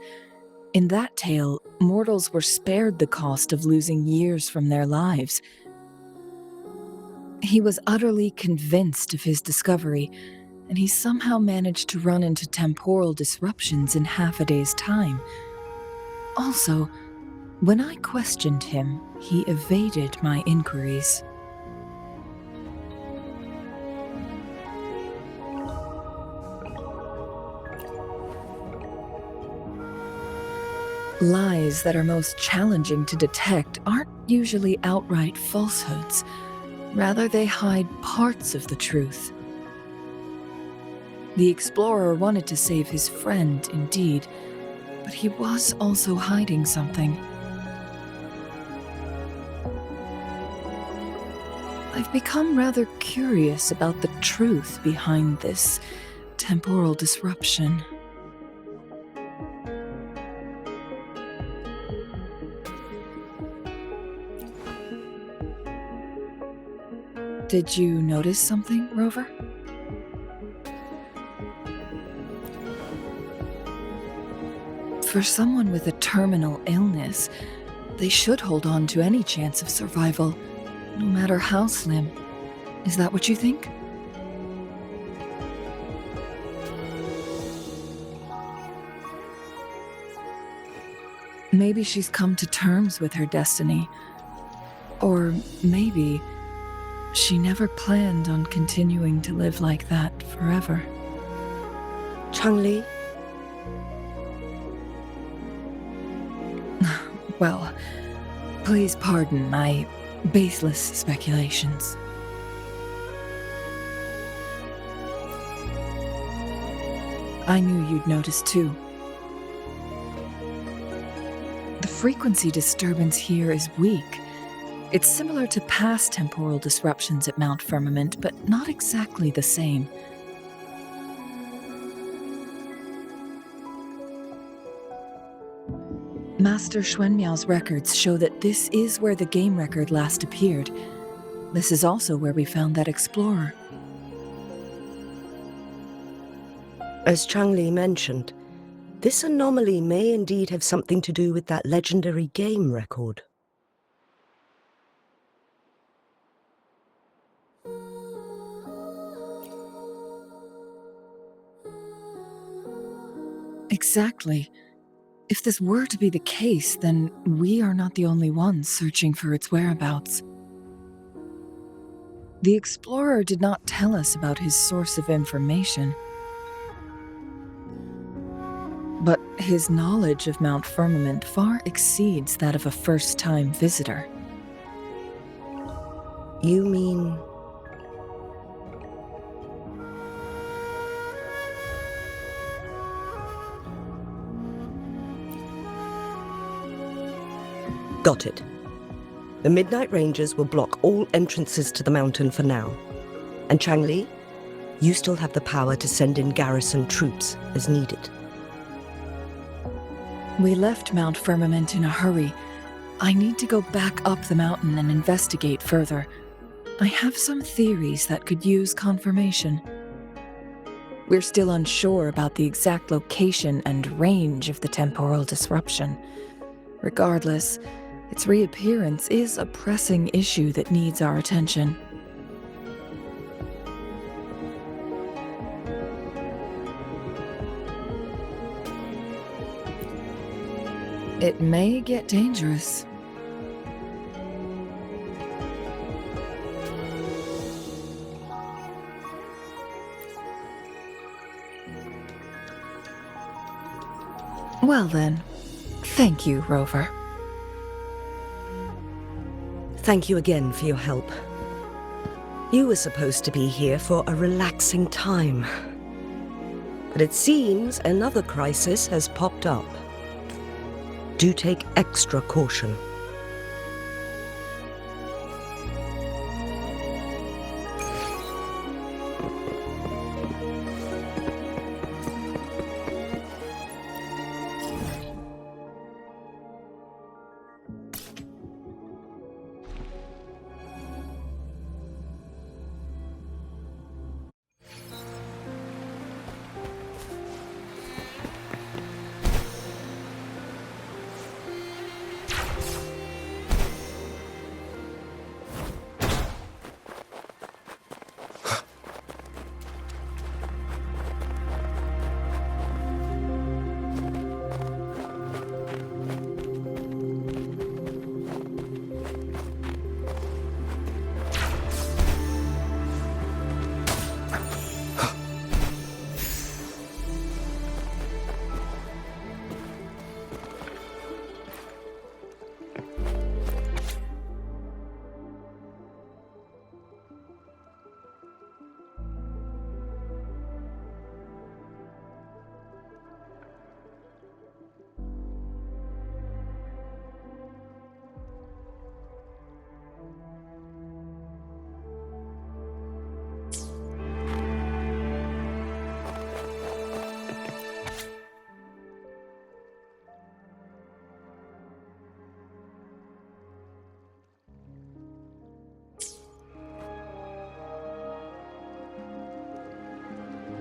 In that tale, mortals were spared the cost of losing years from their lives. He was utterly convinced of his discovery, and he somehow managed to run into temporal disruptions in half a day's time. Also, when I questioned him, he evaded my inquiries. Lies that are most challenging to detect aren't usually outright falsehoods. Rather, they hide parts of the truth. The explorer wanted to save his friend, indeed, but he was also hiding something. I've become rather curious about the truth behind this temporal disruption. Did you notice something, Rover? For someone with a terminal illness, they should hold on to any chance of survival, no matter how slim. Is that what you think? Maybe she's come to terms with her destiny. Or maybe she never planned on continuing to live like that forever. Changli? Well, please pardon my baseless speculations. I knew you'd notice too. The frequency disturbance here is weak. It's similar to past temporal disruptions at Mount Firmament, but not exactly the same. Master Xuanmiao's records show that this is where the game record last appeared. This is also where we found that explorer. As Changli mentioned, this anomaly may indeed have something to do with that legendary game record. Exactly. If this were to be the case, then we are not the only ones searching for its whereabouts. The explorer did not tell us about his source of information, but his knowledge of Mount Firmament far exceeds that of a first-time visitor. You mean... Got it. The Midnight Rangers will block all entrances to the mountain for now. And Changli, you still have the power to send in garrison troops as needed. We left Mount Firmament in a hurry. I need to go back up the mountain and investigate further. I have some theories that could use confirmation. We're still unsure about the exact location and range of the temporal disruption. Regardless, its reappearance is a pressing issue that needs our attention. It may get dangerous. Well then, thank you, Rover. Thank you again for your help. You were supposed to be here for a relaxing time. But it seems another crisis has popped up. Do take extra caution.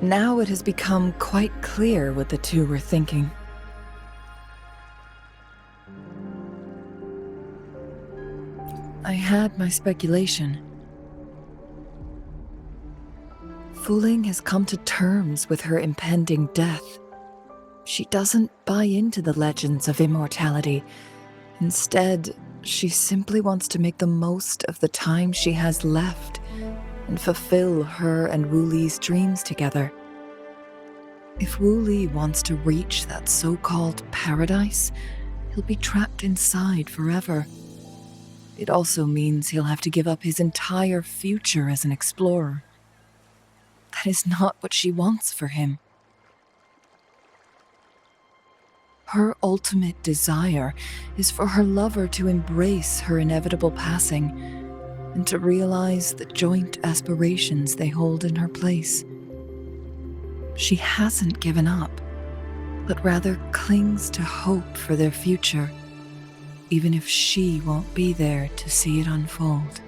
Now it has become quite clear what the two were thinking. I had my speculation. Wuthering has come to terms with her impending death. She doesn't buy into the legends of immortality. Instead, she simply wants to make the most of the time she has left and fulfill her and Wu Li's dreams together. If Wu Li wants to reach that so-called paradise, he'll be trapped inside forever. It also means he'll have to give up his entire future as an explorer. That is not what she wants for him. Her ultimate desire is for her lover to embrace her inevitable passing and to realize the joint aspirations they hold in her place. She hasn't given up, but rather clings to hope for their future, even if she won't be there to see it unfold.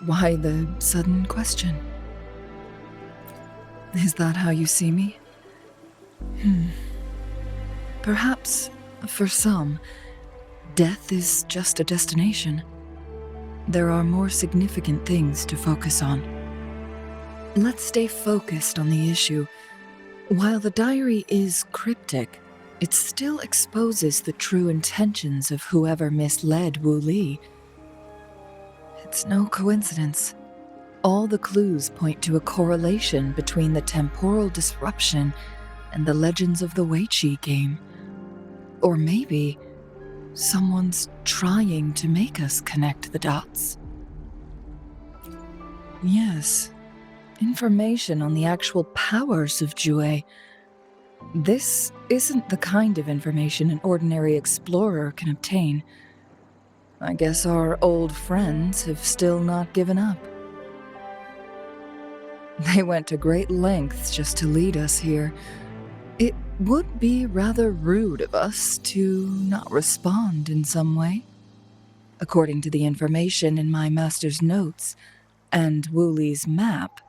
Why the sudden question? Is that how you see me? Perhaps, for some, death is just a destination. There are more significant things to focus on. Let's stay focused on the issue. While the diary is cryptic, it still exposes the true intentions of whoever misled Wu Li. It's no coincidence. All the clues point to a correlation between the temporal disruption and the legends of the Weiqi game. Or maybe someone's trying to make us connect the dots. Yes, information on the actual powers of Jue. This isn't the kind of information an ordinary explorer can obtain. I guess our old friends have still not given up. They went to great lengths just to lead us here. It would be rather rude of us to not respond in some way. According to the information in my master's notes and Wu Li's map,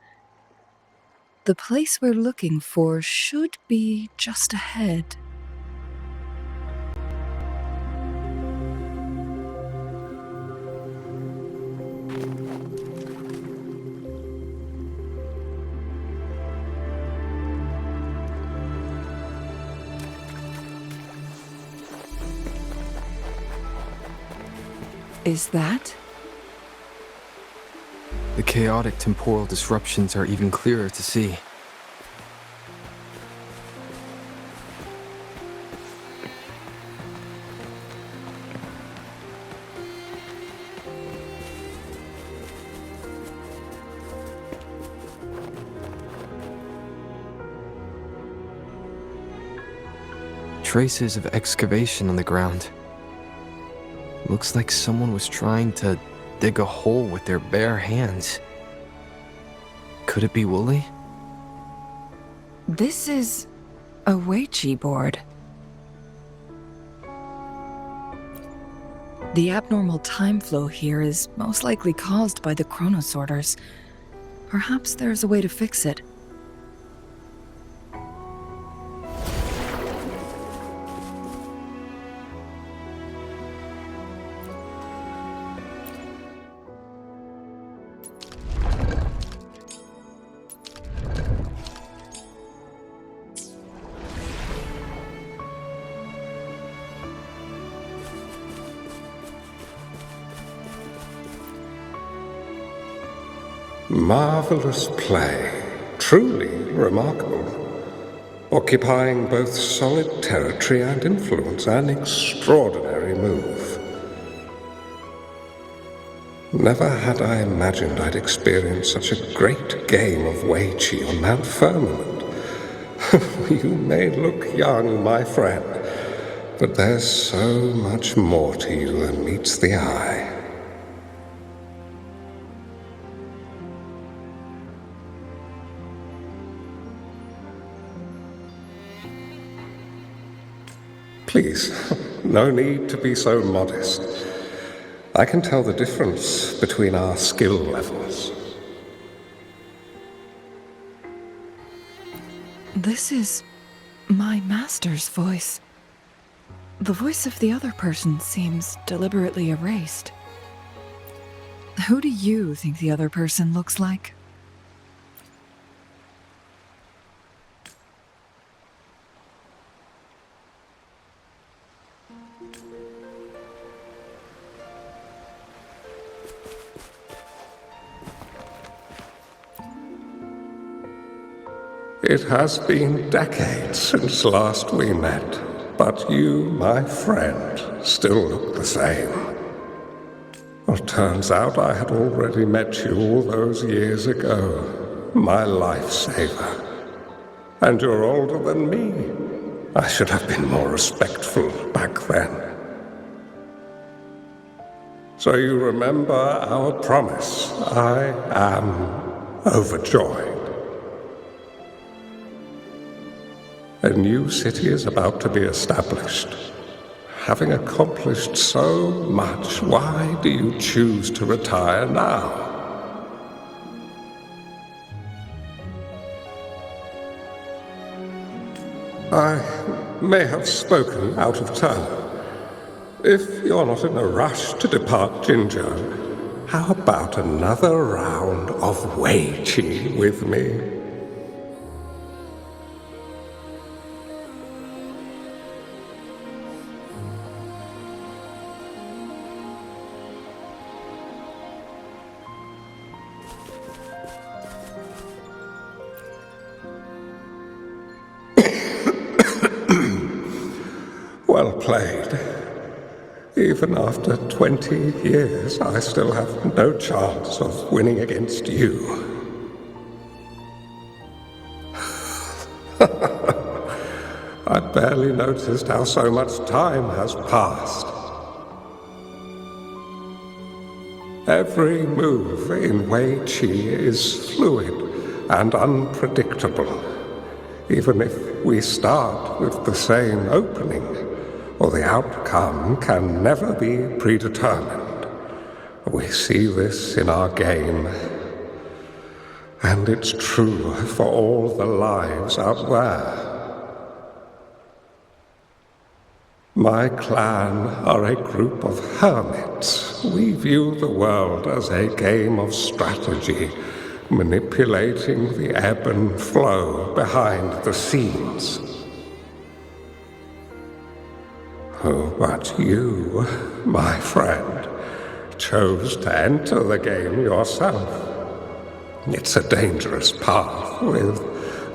the place we're looking for should be just ahead. Is that? The chaotic temporal disruptions are even clearer to see. Traces of excavation on the ground. Looks like someone was trying to dig a hole with their bare hands. Could it be Wu Li? This is a Weiqi board. The abnormal time flow here is most likely caused by the chronosorters. Perhaps there's a way to fix it. Marvelous play, truly remarkable. Occupying both solid territory and influence, an extraordinary move. Never had I imagined I'd experience such a great game of Weiqi on Mount Firmament. You may look young, my friend, but there's so much more to you than meets the eye. Please, No need to be so modest. I can tell the difference between our skill levels. This is my master's voice. The voice of the other person seems deliberately erased. Who do you think the other person looks like? It has been decades since last we met, but you, my friend, still look the same. Well, turns out I had already met you all those years ago, my lifesaver. And you're older than me. I should have been more respectful back then. So you remember our promise. I am overjoyed. A new city is about to be established. Having accomplished so much, why do you choose to retire now? I may have spoken out of turn. If you're not in a rush to depart Jinzhou, how about another round of Wei Qi with me? Well played. Even after 20 years, I still have no chance of winning against you. I barely noticed how so much time has passed. Every move in Wei Qi is fluid and unpredictable, even if we start with the same opening. Or the outcome can never be predetermined. We see this in our game. And it's true for all the lives out there. My clan are a group of hermits. We view the world as a game of strategy, manipulating the ebb and flow behind the scenes. Oh, but you, my friend, chose to enter the game yourself. It's a dangerous path with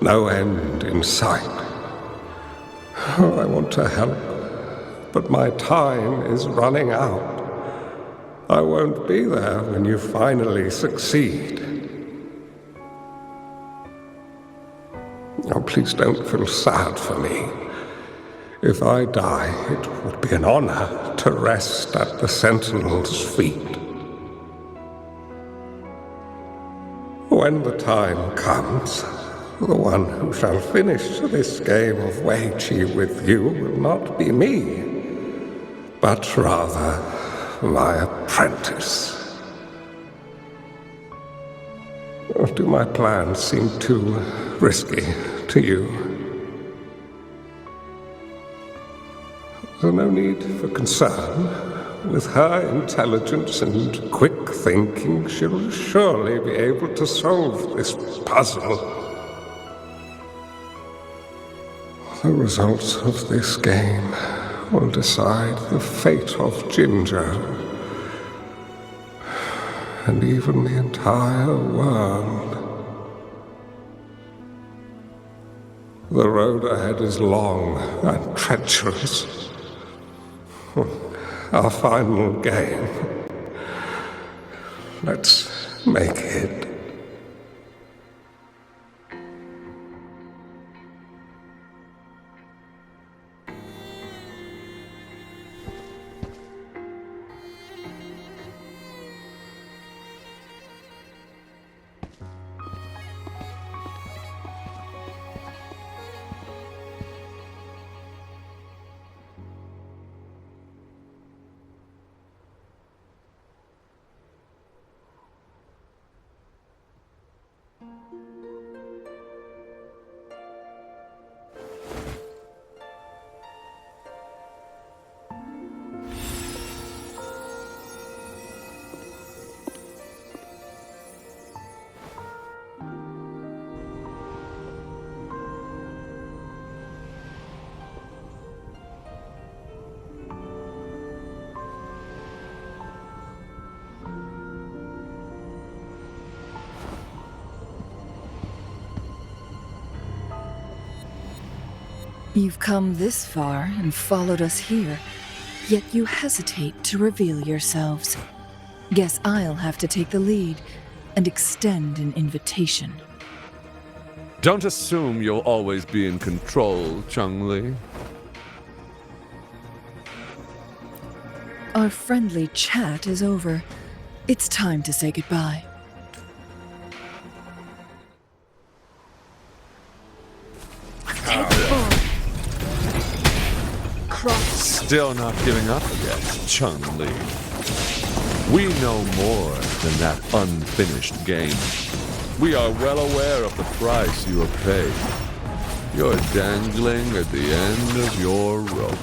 no end in sight. Oh, I want to help, but my time is running out. I won't be there when you finally succeed. Oh, please don't feel sad for me. If I die, it would be an honor to rest at the Sentinel's feet. When the time comes, the one who shall finish this game of Wei Qi with you will not be me, but rather my apprentice. Or do my plans seem too risky to you? There's no need for concern. With her intelligence and quick thinking, she'll surely be able to solve this puzzle. The results of this game will decide the fate of Jinzhou, and even the entire world. The road ahead is long and treacherous. Our final game. Let's make it. You've come this far and followed us here, yet you hesitate to reveal yourselves. Guess I'll have to take the lead and extend an invitation. Don't assume you'll always be in control, Changli. Our friendly chat is over. It's time to say goodbye. Still not giving up yet, Changli. We know more than that unfinished game. We are well aware of the price you have paid. You're dangling at the end of your rope.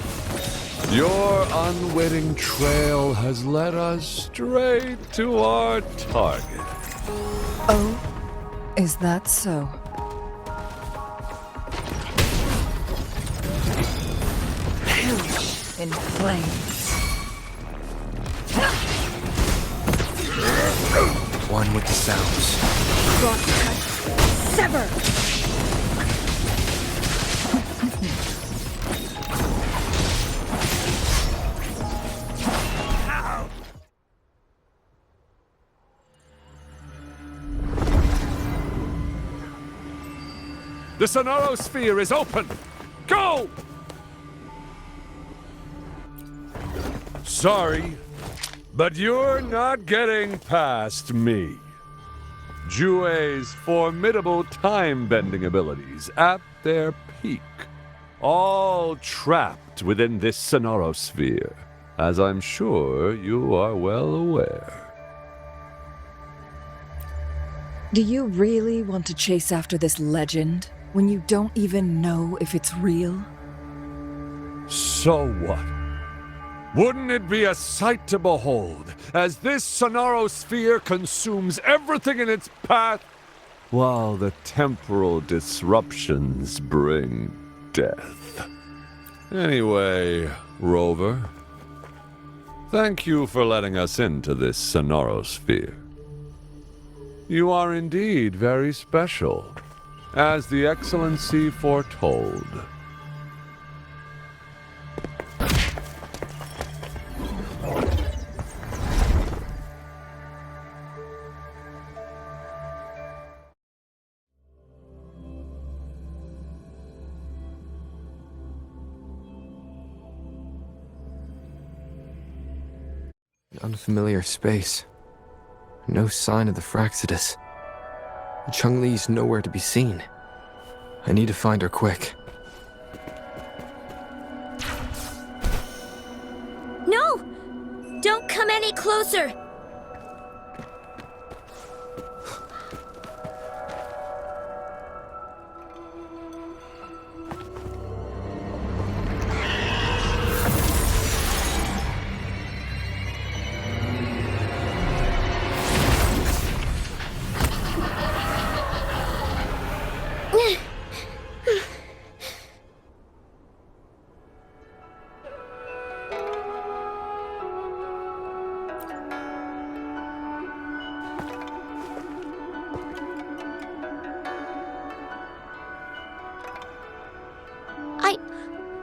Your unwitting trail has led us straight to our target. Oh, is that so? Perish in flames. One with the sounds. Rock cut. Sever! The Sonorosphere is open! Go! Sorry, but you're not getting past me. Jue's formidable time-bending abilities at their peak, all trapped within this Sonorosphere, as I'm sure you are well aware. Do you really want to chase after this legend when you don't even know if it's real? So what? Wouldn't it be a sight to behold, as this Sonorosphere consumes everything in its path, while the temporal disruptions bring death? Anyway, Rover, thank you for letting us into this Sonorosphere. You are indeed very special, as the Excellency foretold. An unfamiliar space. No sign of the Fraxidus. Changli's nowhere to be seen. I need to find her quick. No! Don't come any closer!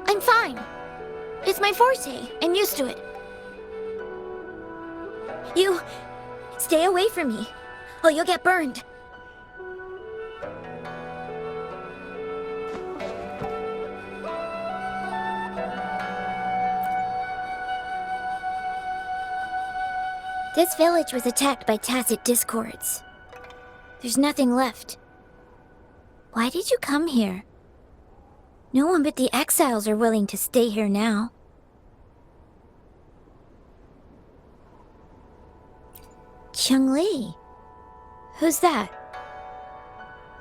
I'm fine. It's my forte. I'm used to it. You... stay away from me. Oh, you'll get burned. This village was attacked by tacit discords. There's nothing left. Why did you come here? No one but the exiles are willing to stay here now. Changli? Who's that?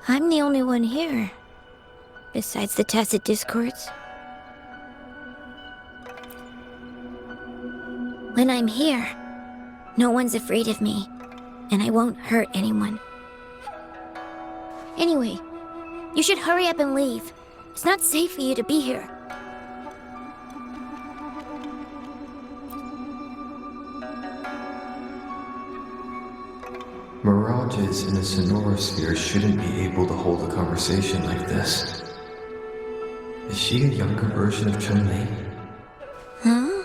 I'm the only one here, besides the tacit discords. When I'm here, no one's afraid of me, and I won't hurt anyone. Anyway, you should hurry up and leave. It's not safe for you to be here. Mirages in a Sonorosphere shouldn't be able to hold a conversation like this. Is she a younger version of Changli? Huh?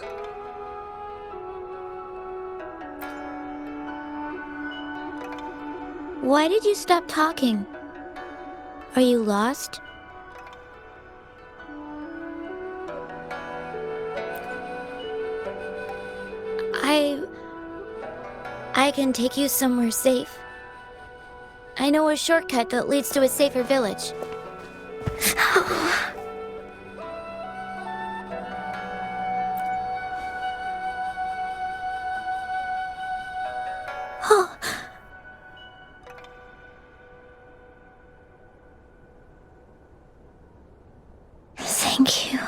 Why did you stop talking? Are you lost? I can take you somewhere safe. I know a shortcut that leads to a safer village. Oh. Thank you.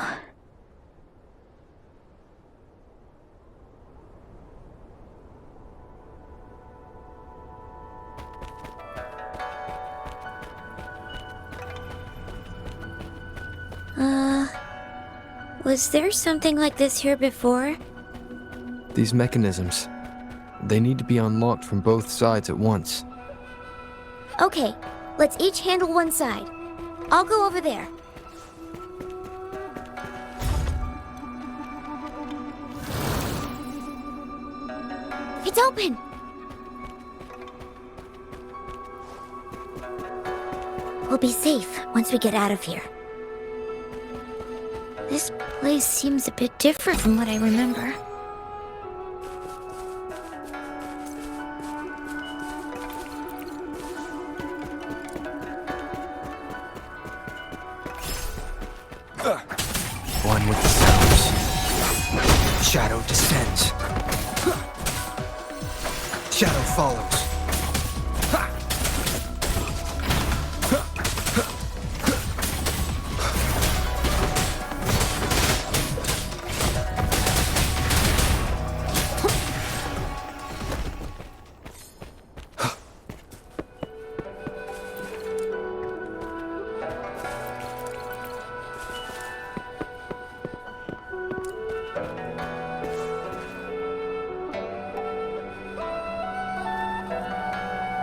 Was there something like this here before? These mechanisms, they need to be unlocked from both sides at once. Okay, let's each handle one side. I'll go over there. It's open! We'll be safe once we get out of here. This place seems a bit different from what I remember. One with the sounds. Shadow descends. Shadow follows.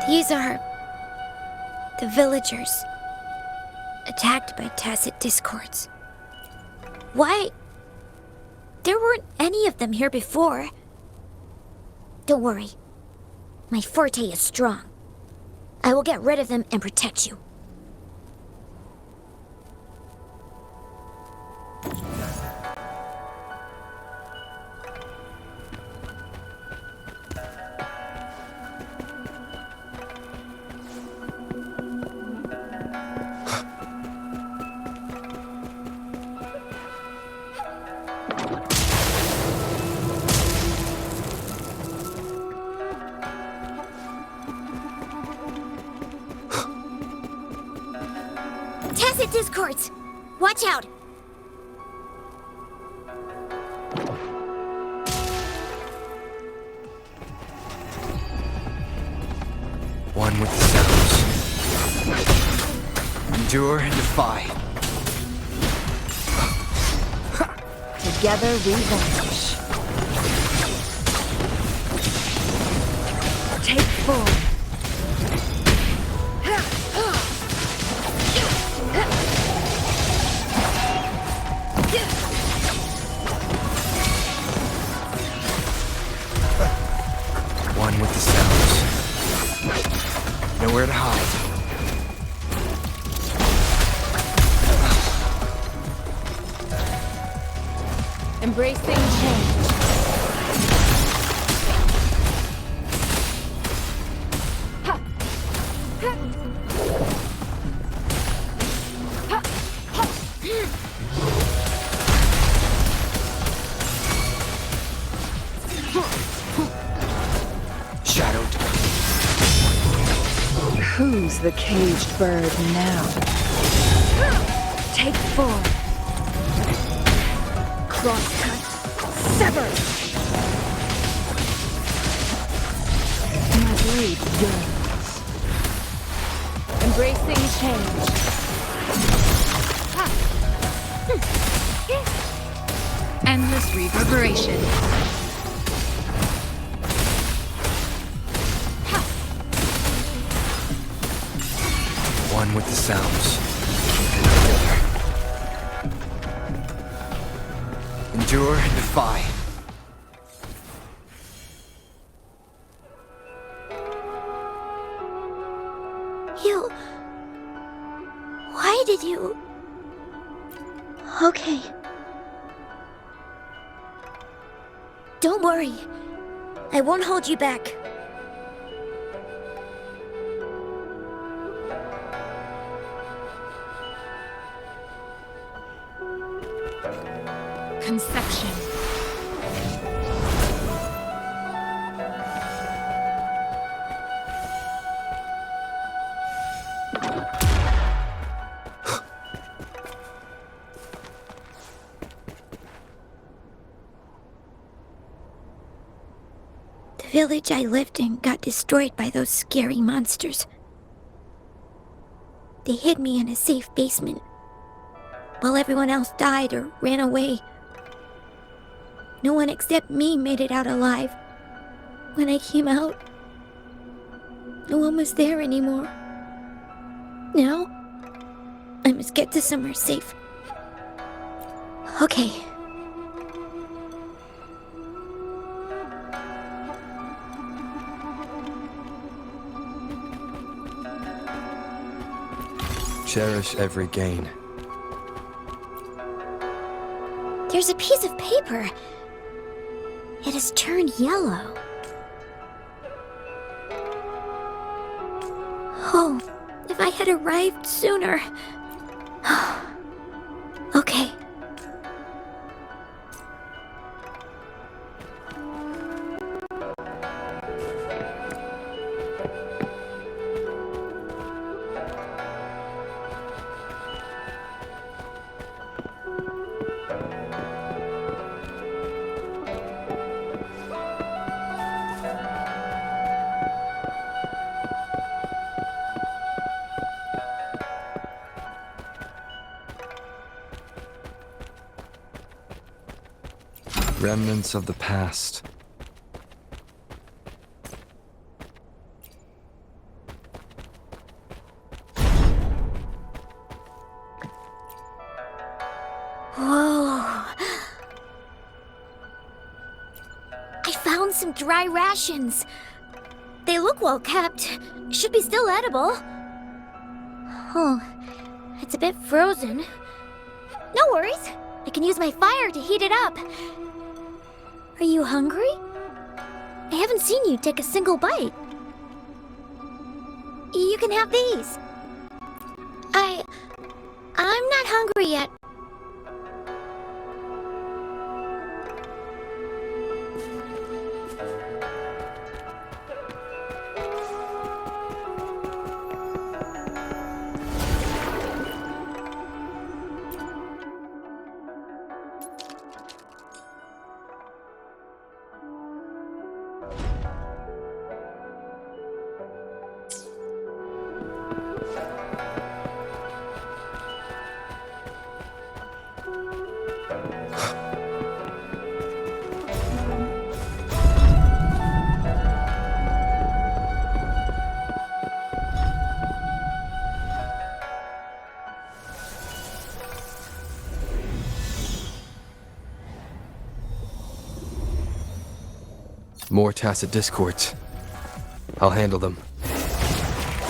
These are the villagers, attacked by tacit discords. Why? There weren't any of them here before. Don't worry. My forte is strong. I will get rid of them and protect you. Tacit discords! Watch out! One with the sounds. Endure and defy. Together we vanish. Take form. One with the sounds. Nowhere to hide. Embracing change. Shadowed. Who's the caged bird now? Take form. Crosscut. Sever. My blade yearns. Embracing change. Endless reverberation. One with the sounds. Endure and defy. You... Why did you... Okay. Don't worry. I won't hold you back. Conception. The village I lived in got destroyed by those scary monsters. They hid me in a safe basement, while everyone else died or ran away. No one except me made it out alive. When I came out, no one was there anymore. Now, I must get to somewhere safe. Okay. Cherish every gain. There's a piece of paper. It has turned yellow. Oh, if I had arrived sooner. Okay. Remnants of the past. Whoa. I found some dry rations. They look well kept. Should be still edible. Oh, it's a bit frozen. No worries. I can use my fire to heat it up. Are you hungry? I haven't seen you take a single bite. You can have these. I'm not hungry yet. More tacit discords. I'll handle them.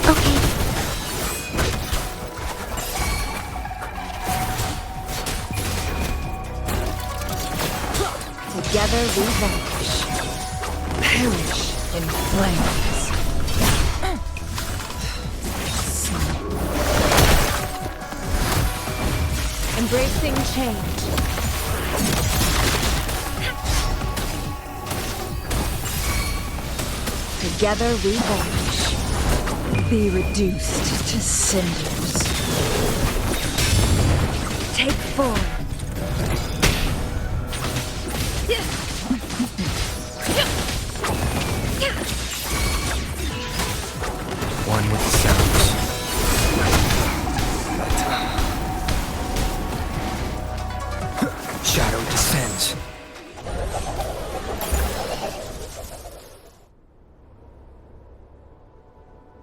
Okay. Together we vanish. Perish in flames. Embracing change. Together we vanish. Be reduced to cinders. Take form. One with the sounds. Shadow descends.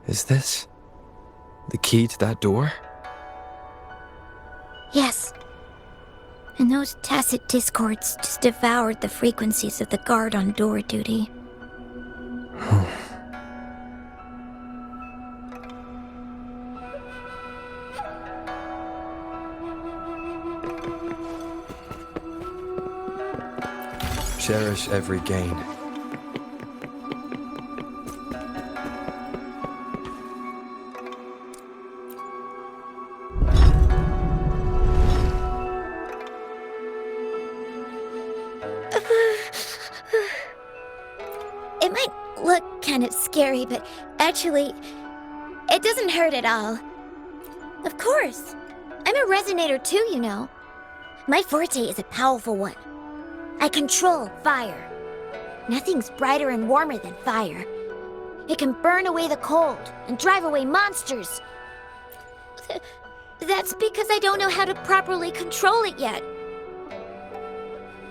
Is this the key to that door? Yes. And those tacit discords just devoured the frequencies of the guard on door duty. Cherish every gain. It might look kind of scary, but actually, it doesn't hurt at all. Of course. I'm a resonator too, you know. My forte is a powerful one. I control fire. Nothing's brighter and warmer than fire. It can burn away the cold and drive away monsters. That's because I don't know how to properly control it yet.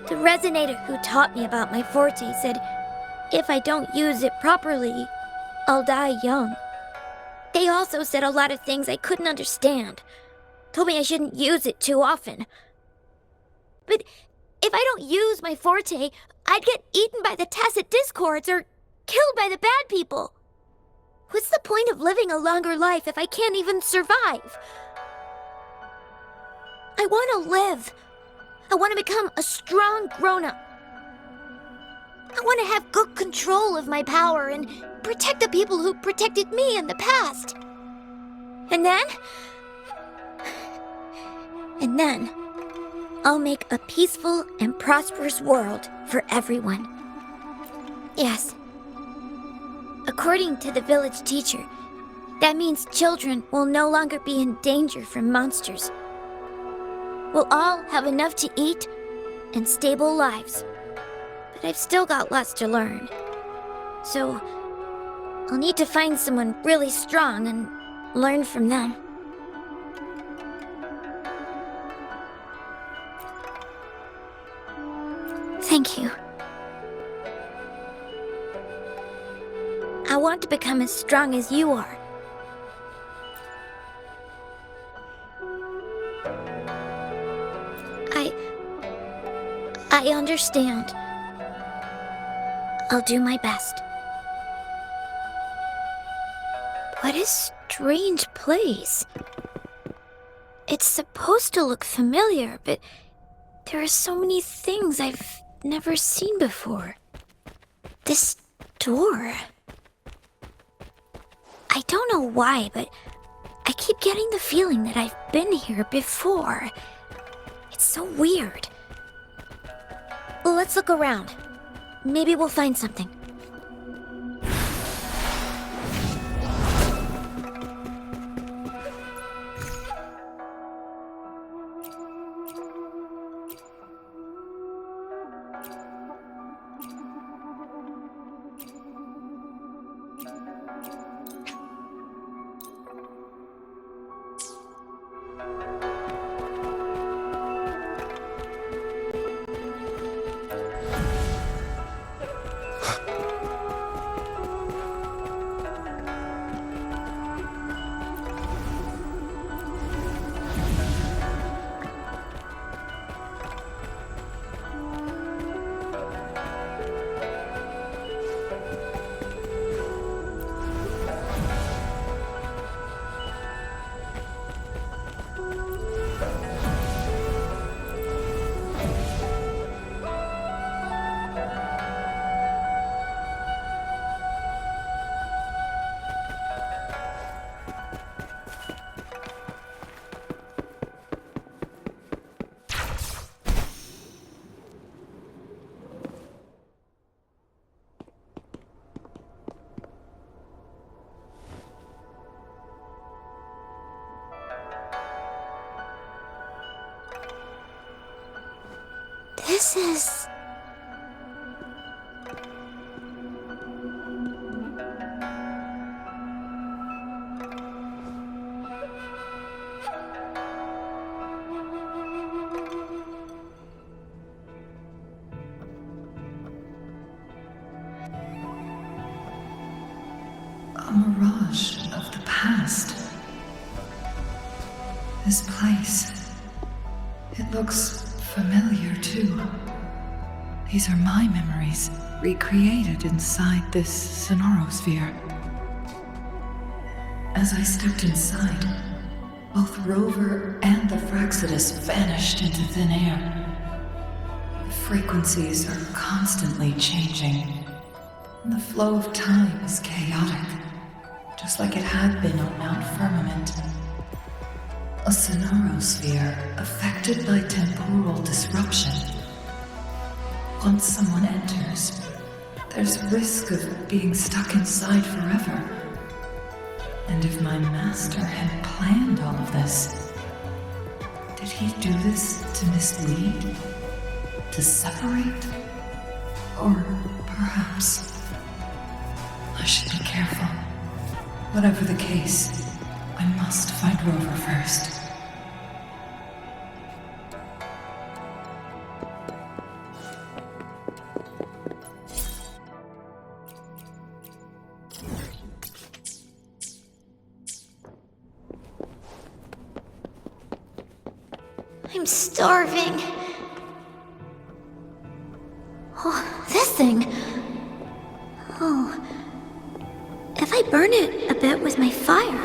The resonator who taught me about my forte said, if I don't use it properly, I'll die young. They also said a lot of things I couldn't understand. Told me I shouldn't use it too often. But if I don't use my forte, I'd get eaten by the tacit discords or killed by the bad people. What's the point of living a longer life if I can't even survive? I want to live. I want to become a strong grown-up. I want to have good control of my power and protect the people who protected me in the past. And then, I'll make a peaceful and prosperous world for everyone. Yes. According to the village teacher, that means children will no longer be in danger from monsters. We'll all have enough to eat and stable lives. But I've still got lots to learn. So, I'll need to find someone really strong and learn from them. Thank you. I want to become as strong as you are. I understand. I'll do my best. What a strange place. It's supposed to look familiar, but there are so many things I've never seen before. This door. I don't know why, but I keep getting the feeling that I've been here before. It's so weird. Well, let's look around. Maybe we'll find something. This is... a mirage of the past. This place, it looks Familiar, too. These are my memories, recreated inside this sonorosphere. As I stepped inside, both Rover and the Fraxidus vanished into thin air. The frequencies are constantly changing, and the flow of time is chaotic, just like it had been on Mount Firmament. A sonorosphere affected by temporal disruption. Once someone enters, there's risk of being stuck inside forever. And if my master had planned all of this, did he do this to mislead? To separate? Or perhaps I should be careful. Whatever the case, I must find Rover first. I'm starving. Oh, this thing. Oh. If I burn it a bit with my fire,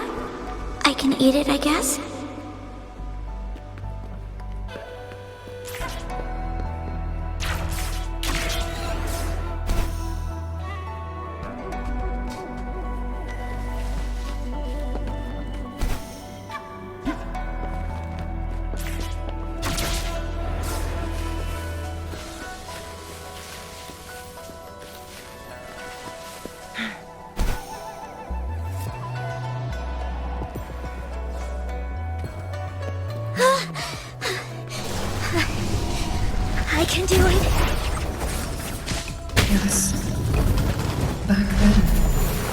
I can eat it, I guess? I can do it. Yes. Back then,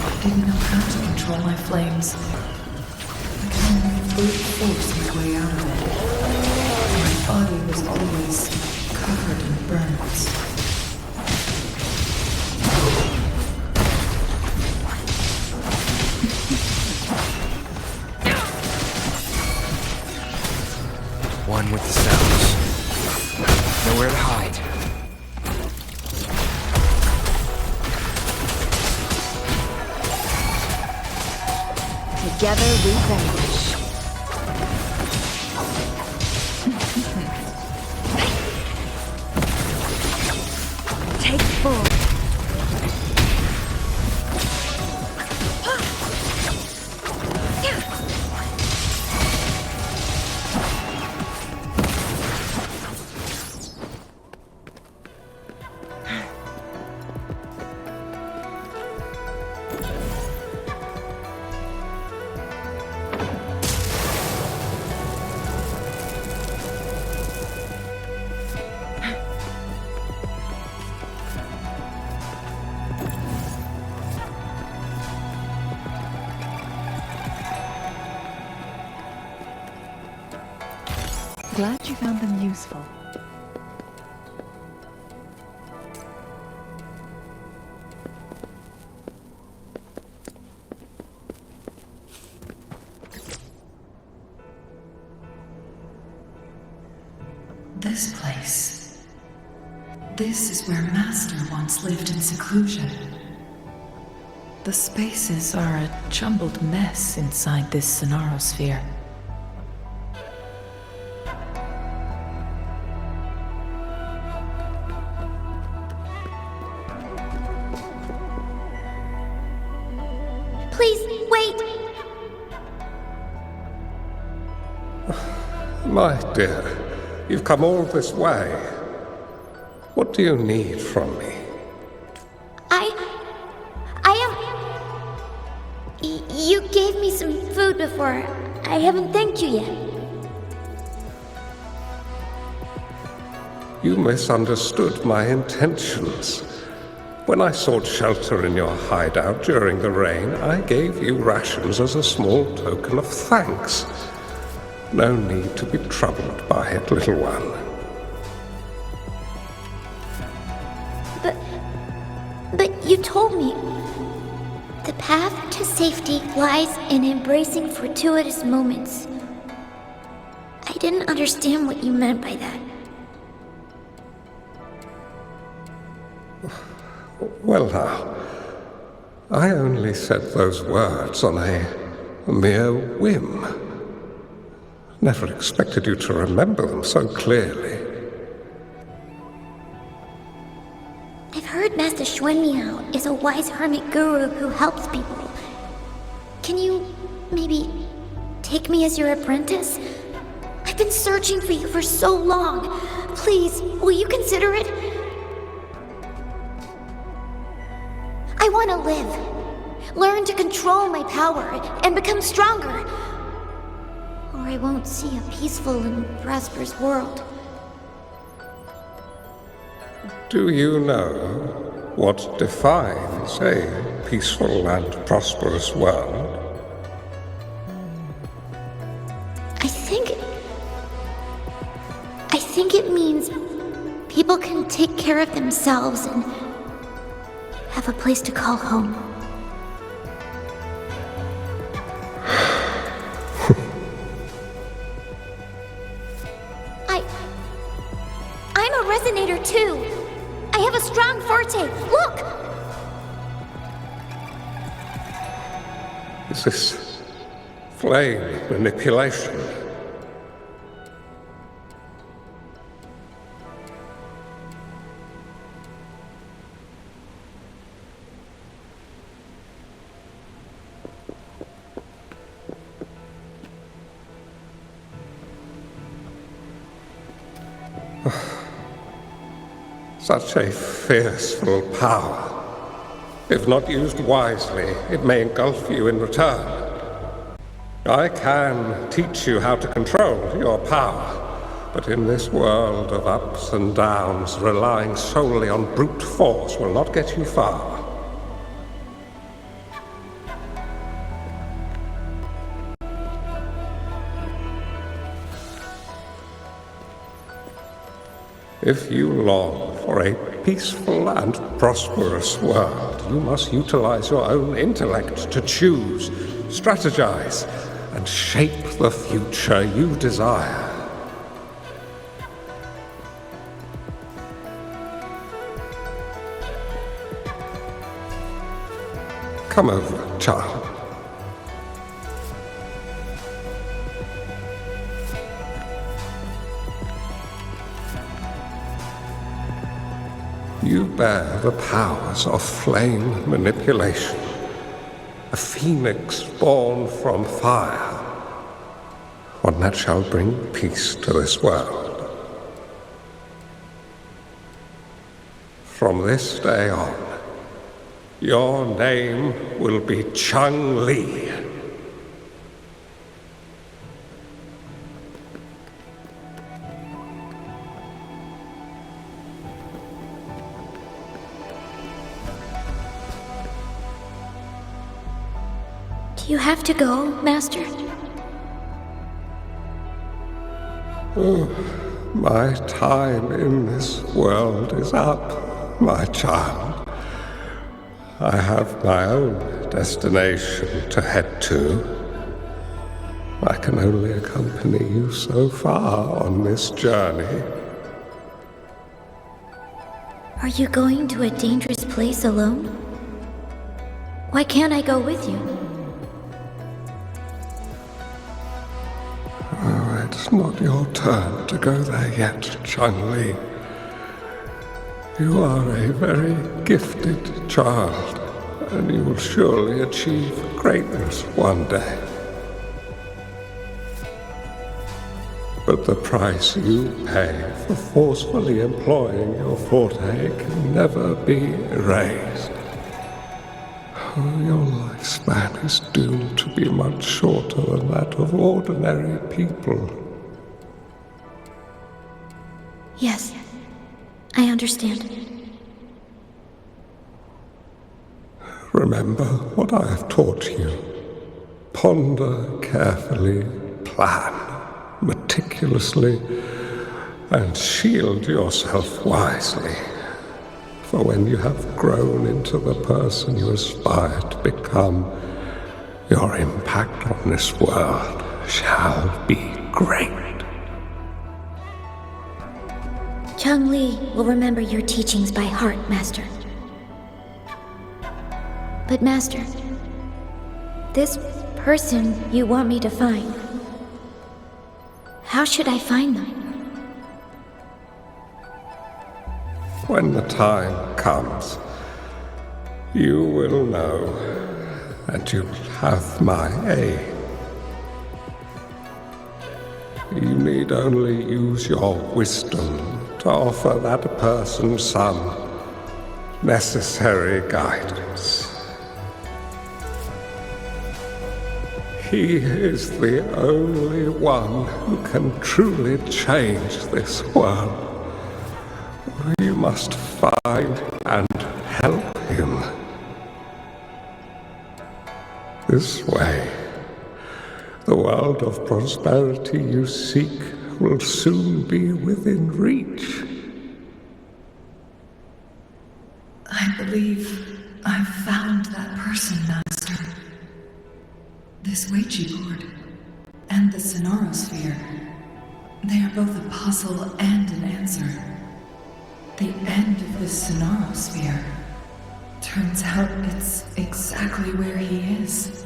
I didn't know how to control my flames. I could only brute force my way out of it. My body was always covered in burns. One with the sounds. Nowhere to hide. Together we vanquish. Take full. Glad you found them useful. This place. This is where Master once lived in seclusion. The spaces are a jumbled mess inside this sonorosphere. Please, wait! My dear, you've come all this way. What do you need from me? You gave me some food before. I haven't thanked you yet. You misunderstood my intentions. When I sought shelter in your hideout during the rain, I gave you rations as a small token of thanks. No need to be troubled by it, little one. But you told me the path to safety lies in embracing fortuitous moments. I didn't understand what you meant by that. Well now, I only said those words on a mere whim. Never expected you to remember them so clearly. I've heard Master Xuanmiao is a wise hermit guru who helps people. Can you maybe take me as your apprentice? I've been searching for you for so long. Please, will you consider it? I want to live. Learn to control my power and become stronger. Or I won't see a peaceful and prosperous world. Do you know what defines a peaceful and prosperous world? I think it means people can take care of themselves and have a place to call home. I'm a resonator too. I have a strong forte. Look! Is this flame manipulation? Such a fearful power. If not used wisely, it may engulf you in return. I can teach you how to control your power, but in this world of ups and downs, relying solely on brute force will not get you far. If you long for a peaceful and prosperous world, you must utilize your own intellect to choose, strategize, and shape the future you desire. Come over, child. You bear the powers of flame manipulation, a phoenix born from fire, one that shall bring peace to this world. From this day on, your name will be Changli. Do you have to go, Master? My time in this world is up, my child. I have my own destination to head to. I can only accompany you so far on this journey. Are you going to a dangerous place alone? Why can't I go with you? It's not your turn to go there yet, Changli. You are a very gifted child, and you will surely achieve greatness one day. But the price you pay for forcefully employing your forte can never be erased. Your lifespan is doomed to be much shorter than that of ordinary people. Yes, I understand. Remember what I have taught you. Ponder carefully, plan meticulously, and shield yourself wisely. For when you have grown into the person you aspire to become, your impact on this world shall be great. Changli will remember your teachings by heart, Master. But Master, this person you want me to find, how should I find them? When the time comes, you will know, and you'll have my aid. You need only use your wisdom to offer that person some necessary guidance. He is the only one who can truly change this world. You must find and help him. This way, the world of prosperity you seek will soon be within reach. I believe I've found that person, Master. This Weichi board and the Sonorosphere, they are both a puzzle and an answer. The end of the Sonorosphere. Turns out it's exactly where he is.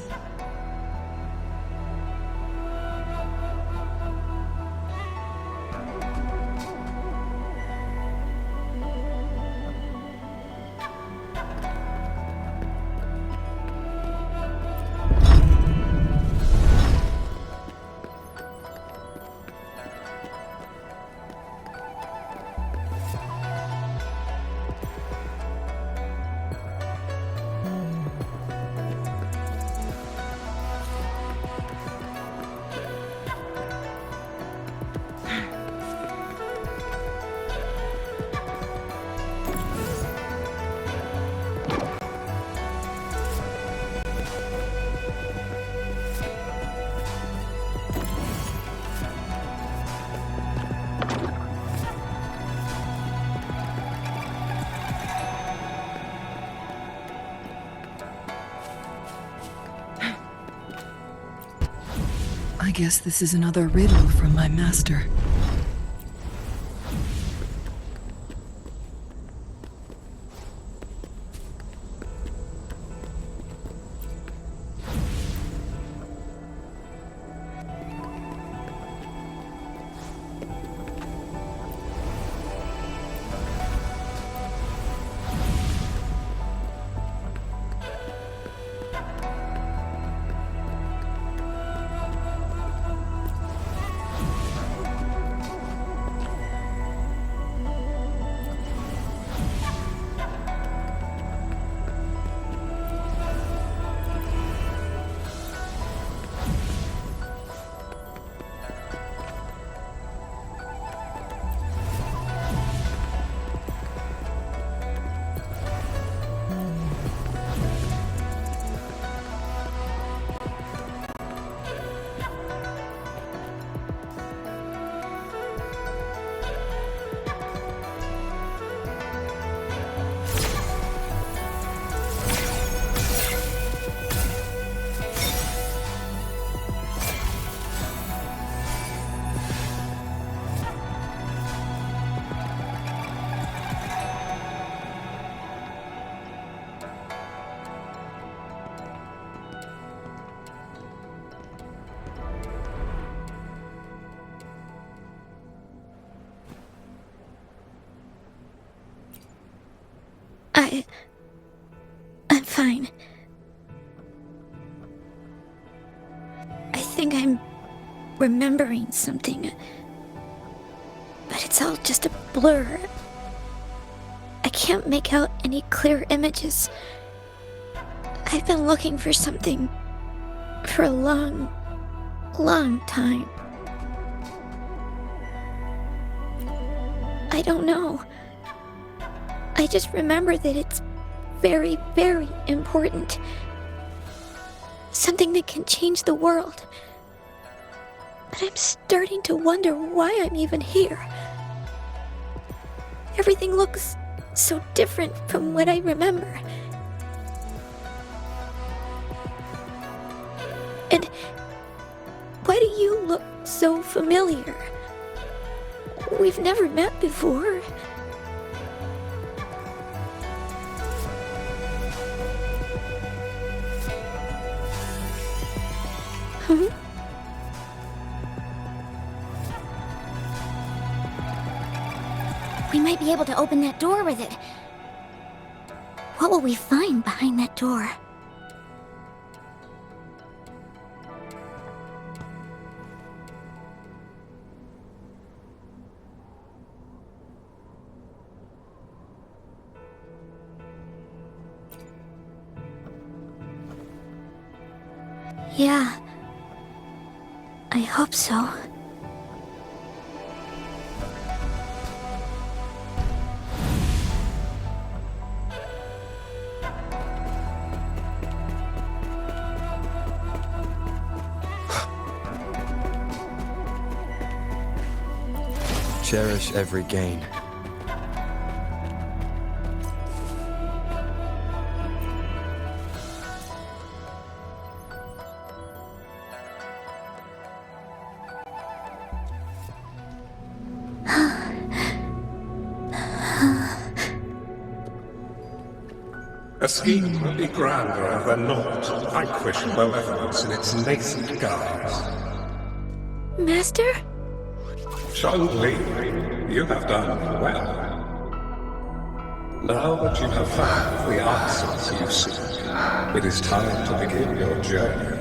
I guess this is another riddle from my master. I'm fine. I think I'm remembering something. But it's all just a blur. I can't make out any clear images. I've been looking for something for a long time. I don't know. I just remember that it's very, very important. Something that can change the world. But I'm starting to wonder why I'm even here. Everything looks so different from what I remember. And why do you look so familiar? We've never met before. We might be able to open that door with it. What will we find behind that door? Yeah. I hope so. Cherish every gain. A scheme would be grander than naught to vanquish malevolence in its nascent guise. Master? Changli, you have done well. Now that you have found the answers you seek, it is time to begin your journey.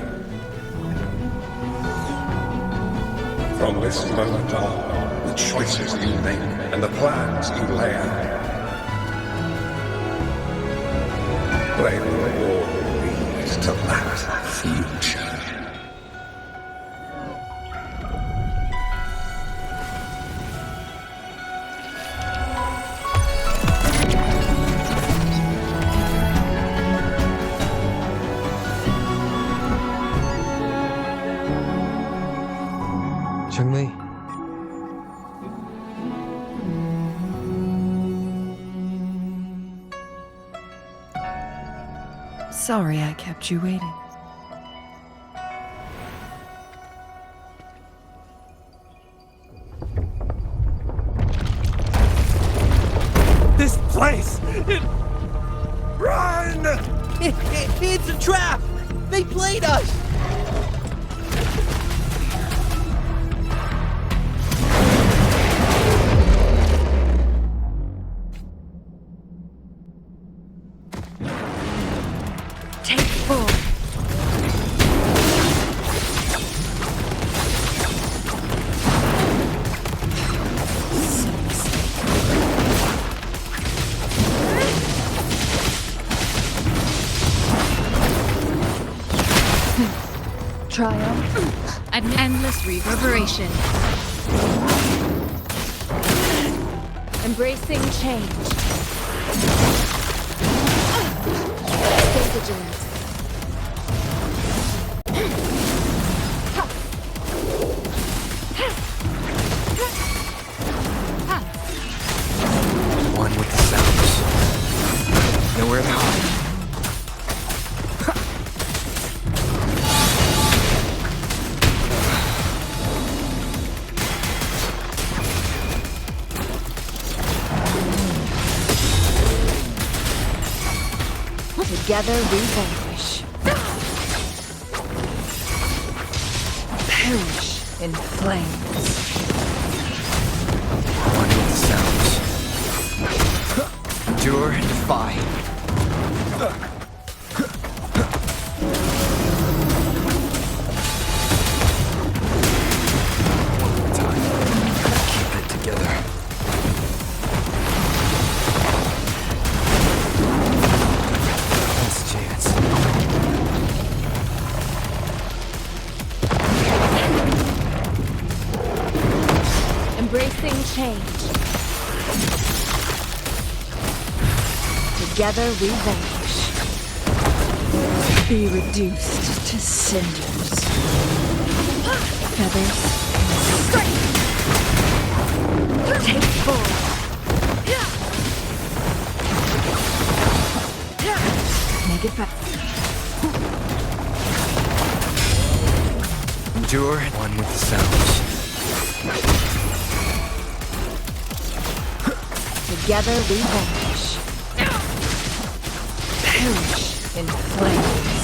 From this moment on, the choices you make and the plans you lay out, they will all lead to that future. Changli. Sorry I kept you waiting. This place! Run! It's a trap! They played us! Take full. Triumph. An endless reverberation. Embracing change. Stay vigilant. One with the sounds. Nowhere to hide. Together we vanquish. Perish in flames. One with the sounds. Endure and defy. One more time. Keep it together. Last chance. Embracing change. Together we vanquish. Be reduced to cinders. Feathers. Take full. Make it fast. Endure and one with the sounds. Together we vanquish. Perish in flames.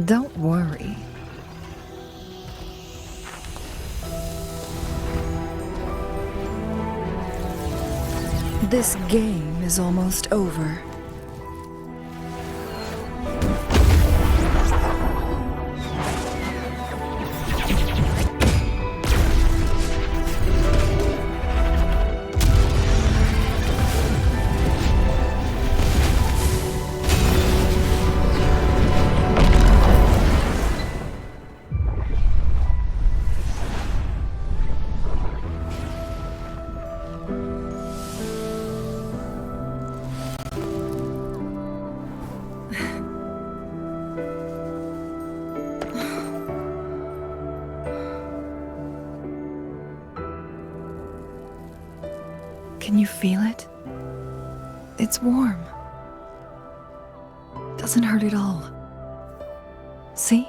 Don't worry. This game is almost over. Can you feel it? It's warm. Doesn't hurt at all. See?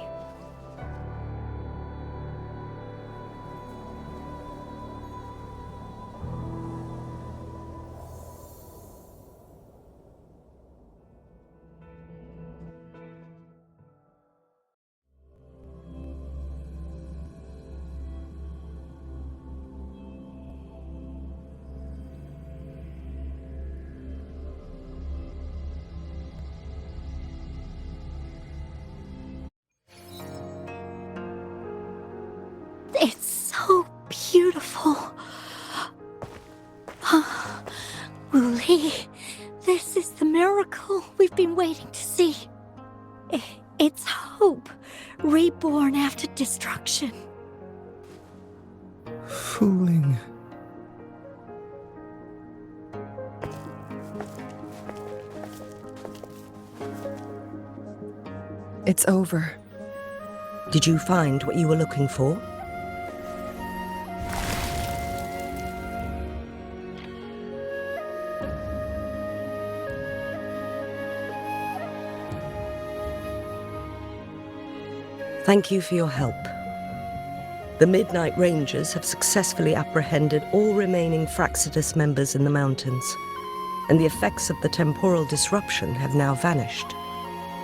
It's so beautiful. Wooly, this is the miracle we've been waiting to see. It's hope, reborn after destruction. Fooling. It's over. Did you find what you were looking for? Thank you for your help. The Midnight Rangers have successfully apprehended all remaining Fraxidus members in the mountains, and the effects of the temporal disruption have now vanished.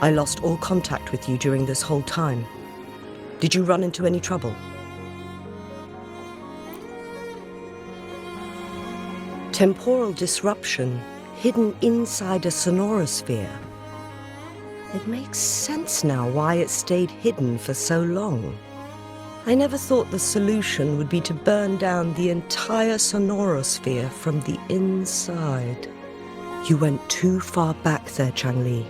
I lost all contact with you during this whole time. Did you run into any trouble? Temporal disruption hidden inside a sonorosphere. It makes sense now why it stayed hidden for so long. I never thought the solution would be to burn down the entire sonorosphere from the inside. You went too far back there, Changli.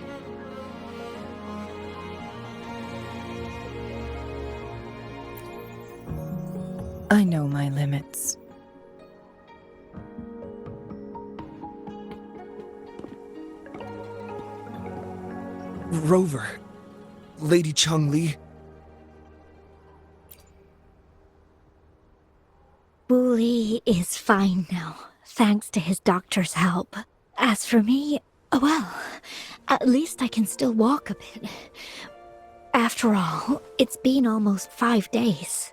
I know my limits. Rover. Lady Changli. Wooly is fine now, thanks to his doctor's help. As for me, well, at least I can still walk a bit. After all, it's been almost 5 days.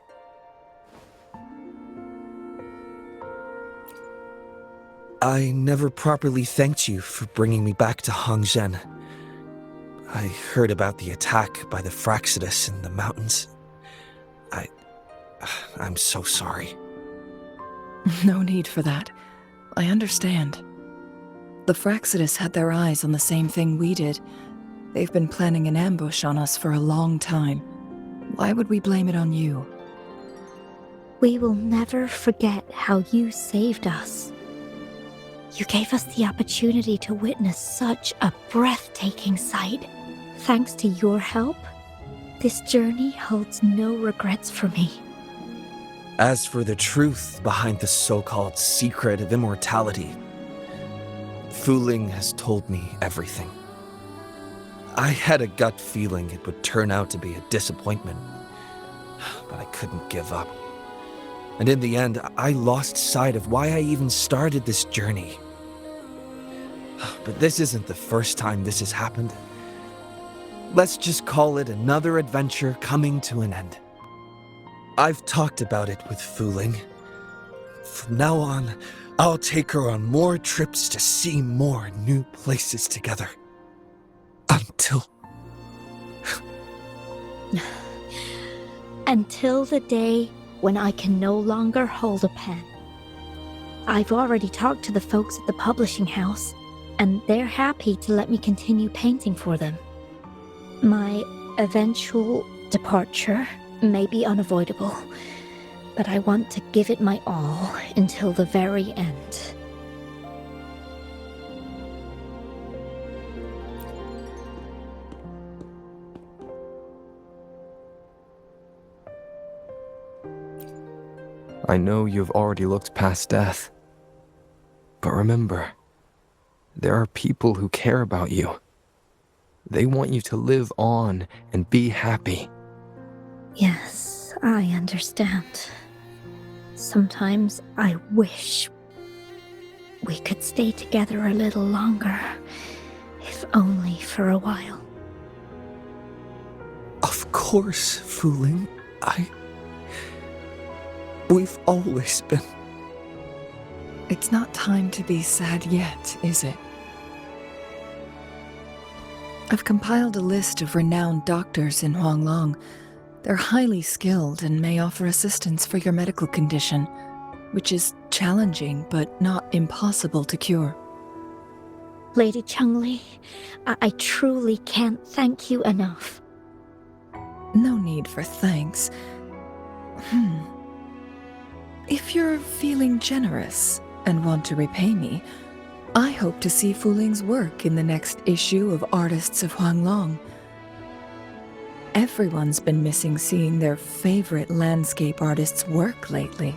I never properly thanked you for bringing me back to Hongzhen. I heard about the attack by the Fraxidus in the mountains. I'm so sorry. No need for that. I understand. The Fraxidus had their eyes on the same thing we did. They've been planning an ambush on us for a long time. Why would we blame it on you? We will never forget how you saved us. You gave us the opportunity to witness such a breathtaking sight. Thanks to your help, this journey holds no regrets for me. As for the truth behind the so-called secret of immortality, Wuthering has told me everything. I had a gut feeling it would turn out to be a disappointment, but I couldn't give up. And in the end, I lost sight of why I even started this journey. But this isn't the first time this has happened. Let's just call it another adventure coming to an end. I've talked about it with Wuthering. From now on, I'll take her on more trips to see more new places together. Until the day when I can no longer hold a pen. I've already talked to the folks at the publishing house, and they're happy to let me continue painting for them. My eventual departure may be unavoidable, but I want to give it my all until the very end. I know you've already looked past death. But remember, there are people who care about you. They want you to live on and be happy. Yes, I understand. Sometimes I wish we could stay together a little longer, if only for a while. Of course, Fooling. We've always been. It's not time to be sad yet, is it? I've compiled a list of renowned doctors in Huanglong. They're highly skilled and may offer assistance for your medical condition, which is challenging but not impossible to cure. Lady Changli, I truly can't thank you enough. No need for thanks. If you're feeling generous and want to repay me, I hope to see Fuling's work in the next issue of Artists of Huanglong. Everyone's been missing seeing their favorite landscape artists work lately.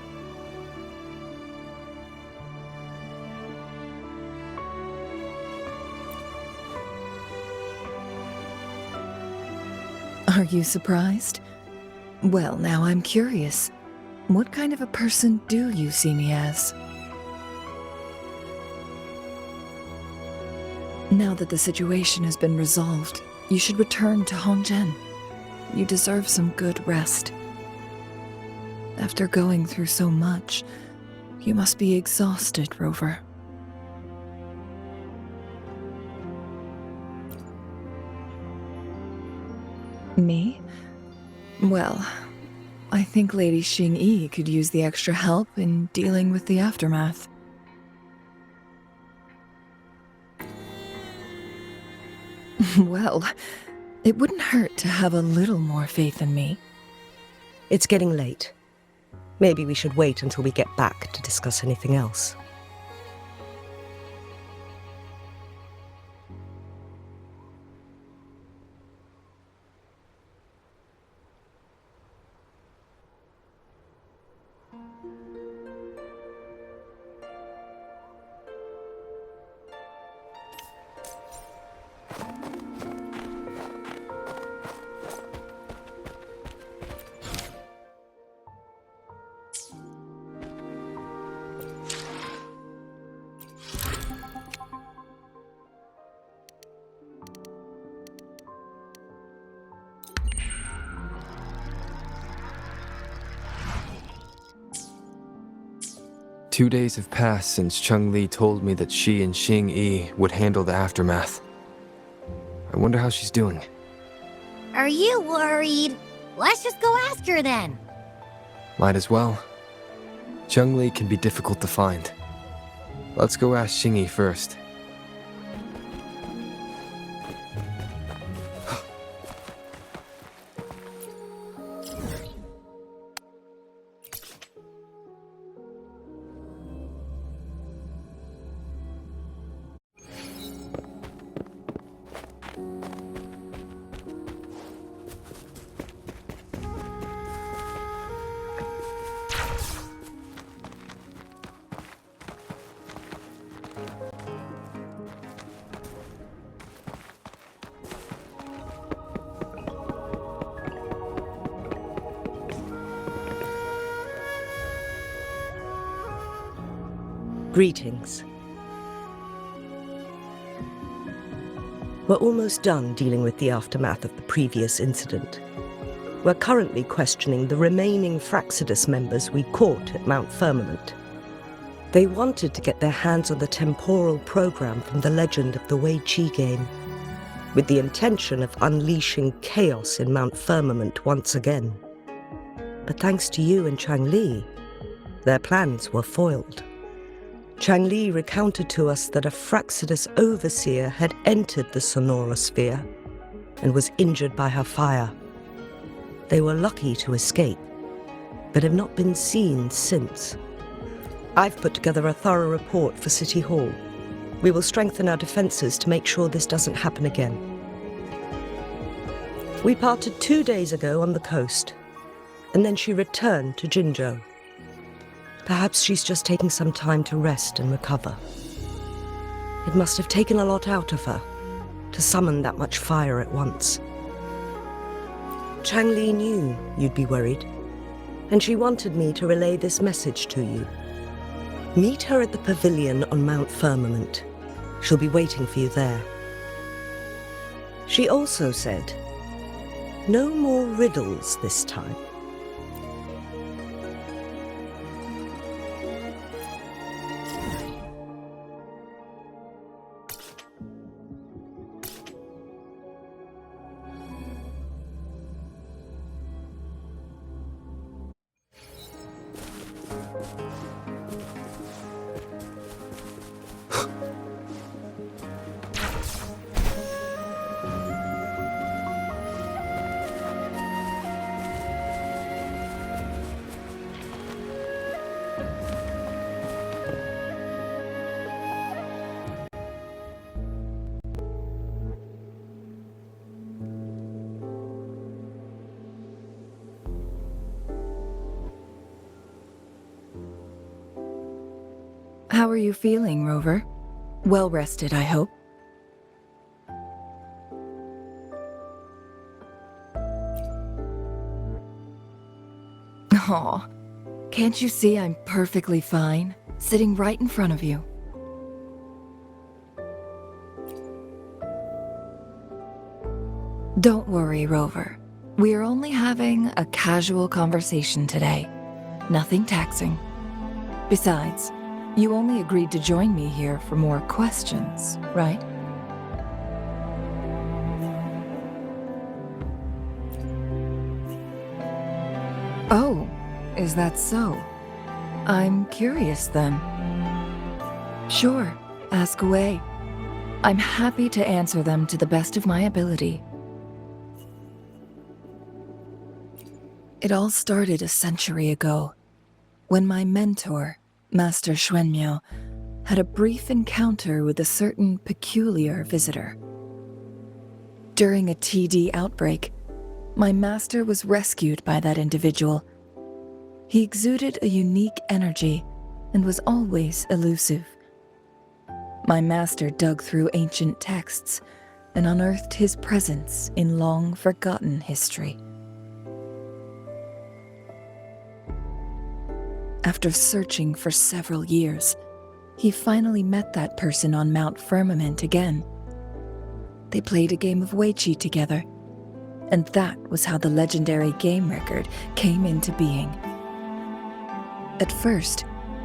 Are you surprised? Well, now I'm curious. What kind of a person do you see me as? Now that the situation has been resolved, you should return to Hongzhen. You deserve some good rest. After going through so much, you must be exhausted, Rover. Me? Well, I think Lady Xing-Yi could use the extra help in dealing with the aftermath. Well, it wouldn't hurt to have a little more faith in me. It's getting late. Maybe we should wait until we get back to discuss anything else. Two days have passed since Changli told me that she and Xing-Yi would handle the aftermath. I wonder how she's doing. Are you worried? Let's just go ask her then. Might as well. Changli can be difficult to find. Let's go ask Xing-Yi first. Greetings. We're almost done dealing with the aftermath of the previous incident. We're currently questioning the remaining Fraxidus members we caught at Mount Firmament. They wanted to get their hands on the temporal program from the legend of the Wei Qi game. with the intention of unleashing chaos in Mount Firmament once again. But thanks to you and Changli, their plans were foiled. Changli recounted to us that a Fraxidus overseer had entered the sonorosphere and was injured by her fire. They were lucky to escape, but have not been seen since. I've put together a thorough report for City Hall. We will strengthen our defenses to make sure this doesn't happen again. We parted 2 days ago on the coast, and then she returned to Jinzhou. Perhaps she's just taking some time to rest and recover. It must have taken a lot out of her to summon that much fire at once. Changli knew you'd be worried, and she wanted me to relay this message to you. Meet her at the pavilion on Mount Firmament. She'll be waiting for you there. She also said, no more riddles this time. How are you feeling, Rover? Well rested, I hope. Aw, can't you see I'm perfectly fine, sitting right in front of you? Don't worry, Rover. We're only having a casual conversation today. Nothing taxing. Besides, you only agreed to join me here for more questions, right? Oh, is that so? I'm curious then. Sure, ask away. I'm happy to answer them to the best of my ability. It all started a century ago, when my mentor, Master Xuanmiao, had a brief encounter with a certain peculiar visitor. During a TD outbreak, my master was rescued by that individual. He exuded a unique energy and was always elusive. My master dug through ancient texts and unearthed his presence in long-forgotten history. After searching for several years, he finally met that person on Mount Firmament again. They played a game of Weiqi together, and that was how the legendary game record came into being. At first,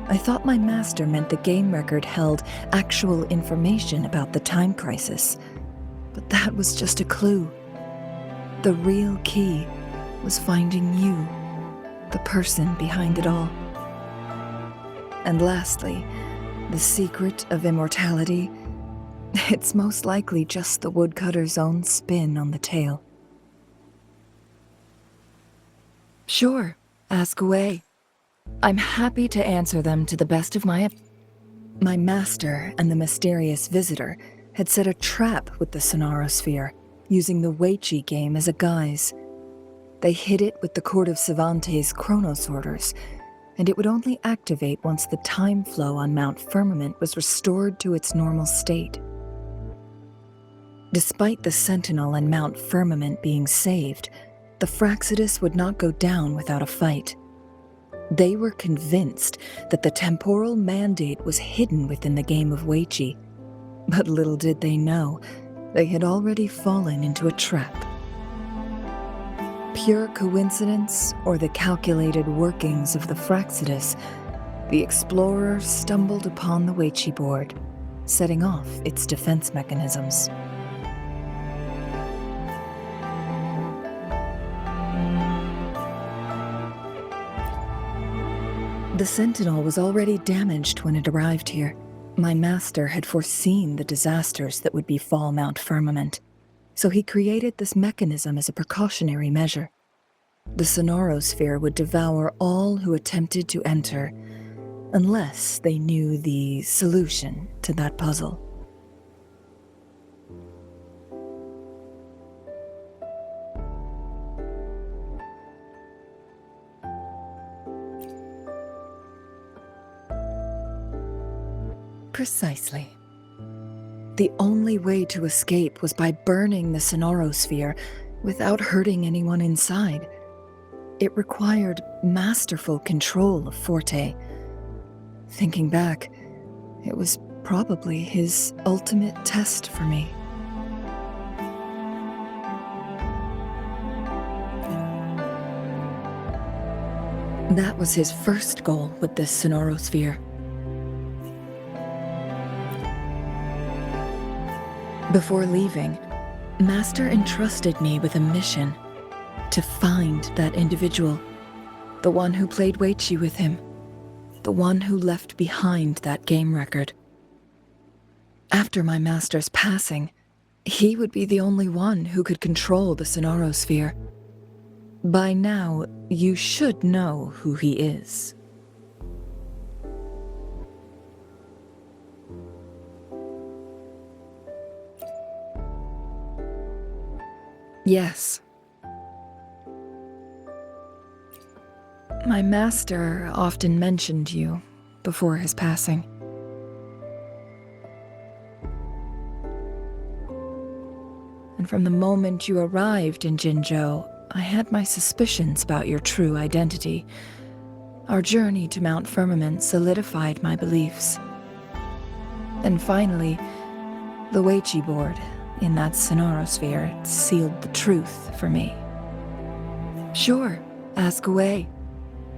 I thought my master meant the game record held actual information about the time crisis, but that was just a clue. The real key was finding you, the person behind it all. And lastly, the secret of immortality, it's most likely just the woodcutter's own spin on the tale. Sure, ask away. I'm happy to answer them to the best of my master and the mysterious visitor had set a trap with the sonorosphere, using the Weiqi game as a guise. They hid it with the Court of Cervantes' Chronos orders, and it would only activate once the time flow on Mount Firmament was restored to its normal state. Despite the Sentinel and Mount Firmament being saved, the Fraxidus would not go down without a fight. They were convinced that the temporal mandate was hidden within the game of Weiqi, but little did they know, they had already fallen into a trap. Pure coincidence or the calculated workings of the Fraxidus, the explorer stumbled upon the Weiqi board, setting off its defense mechanisms. The Sentinel was already damaged when it arrived here. My master had foreseen the disasters that would befall Mount Firmament, so he created this mechanism as a precautionary measure. The Sonorosphere would devour all who attempted to enter, unless they knew the solution to that puzzle. Precisely. The only way to escape was by burning the Sonorosphere without hurting anyone inside. It required masterful control of Forte. Thinking back, it was probably his ultimate test for me. That was his first goal with this Sonorosphere. Before leaving, Master entrusted me with a mission to find that individual, the one who played Weichi with him, the one who left behind that game record. After my master's passing, he would be the only one who could control the Sonorosphere. By now, you should know who he is. Yes. My master often mentioned you before his passing. And from the moment you arrived in Jinzhou, I had my suspicions about your true identity. Our journey to Mount Firmament solidified my beliefs. And finally, the Weichi board in that Sonorosphere sealed the truth for me. Sure, ask away.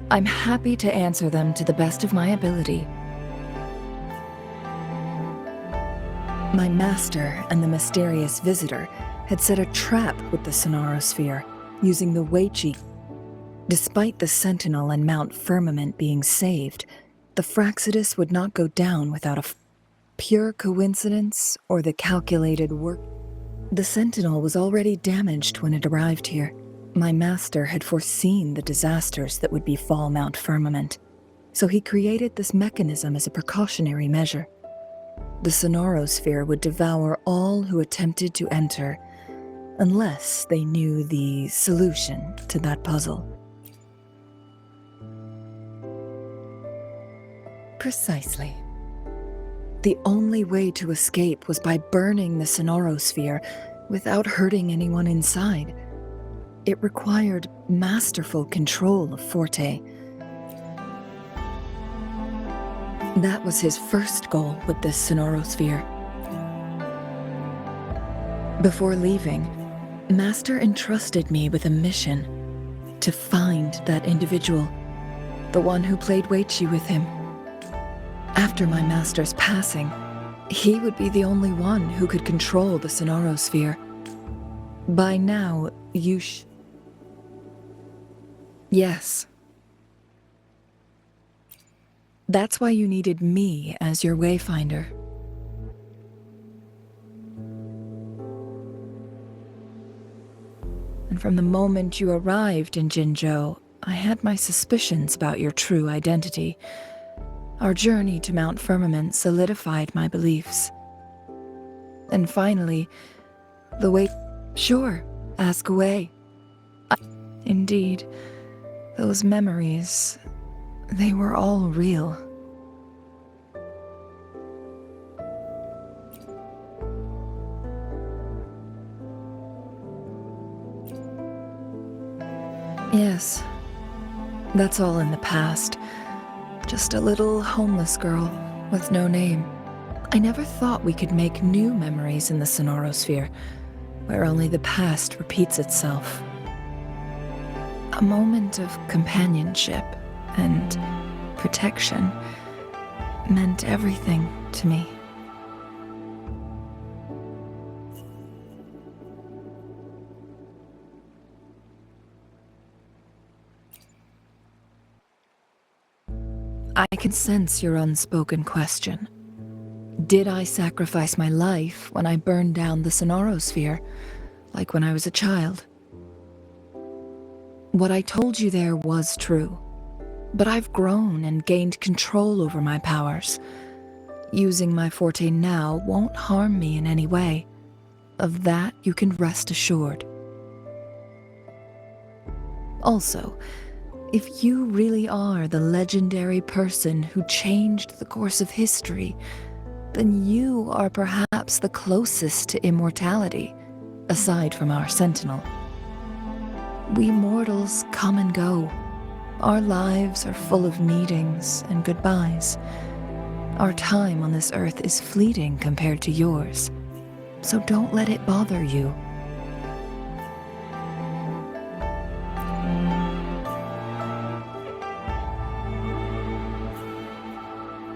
I'm happy to answer them to the best of my ability. My master and the mysterious visitor had set a trap with the Sonorosphere, using the Weichi. Despite the Sentinel and Mount Firmament being saved, the Fraxidus would not go down without a pure coincidence or the calculated work. The Sentinel was already damaged when it arrived here. My master had foreseen the disasters that would befall Mount Firmament, so he created this mechanism as a precautionary measure. The Sonorosphere would devour all who attempted to enter, unless they knew the solution to that puzzle. Precisely. The only way to escape was by burning the Sonorosphere without hurting anyone inside. It required masterful control of Forte. That was his first goal with this Sonorosphere. Before leaving, Master entrusted me with a mission to find that individual, the one who played Weichi with him. After my master's passing, he would be the only one who could control the Sonorosphere. By now, you Yes. That's why you needed me as your wayfinder. And from the moment you arrived in Jinzhou, I had my suspicions about your true identity. Our journey to Mount Firmament solidified my beliefs. And finally, the way... Sure, ask away. Indeed, those memories, they were all real. Yes, that's all in the past. Just a little homeless girl with no name. I never thought we could make new memories in the Sonorosphere, where only the past repeats itself. A moment of companionship and protection meant everything to me. I can sense your unspoken question. Did I sacrifice my life when I burned down the Sonorosphere, like when I was a child? What I told you there was true, but I've grown and gained control over my powers. Using my forte now won't harm me in any way. Of that you can rest assured. Also, if you really are the legendary person who changed the course of history, then you are perhaps the closest to immortality, aside from our sentinel. We mortals come and go. Our lives are full of meetings and goodbyes. Our time on this earth is fleeting compared to yours, so don't let it bother you.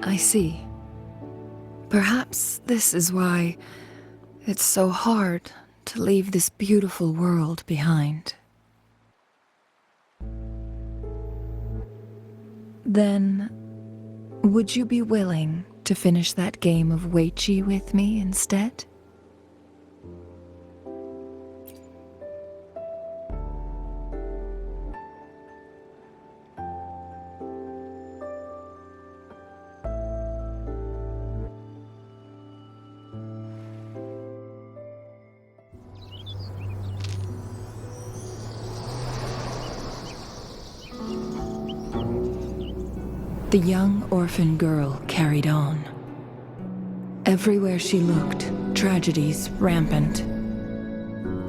I see. Perhaps this is why it's so hard to leave this beautiful world behind. Then, would you be willing to finish that game of Weiqi with me instead? The young orphan girl carried on. Everywhere she looked, tragedies rampant.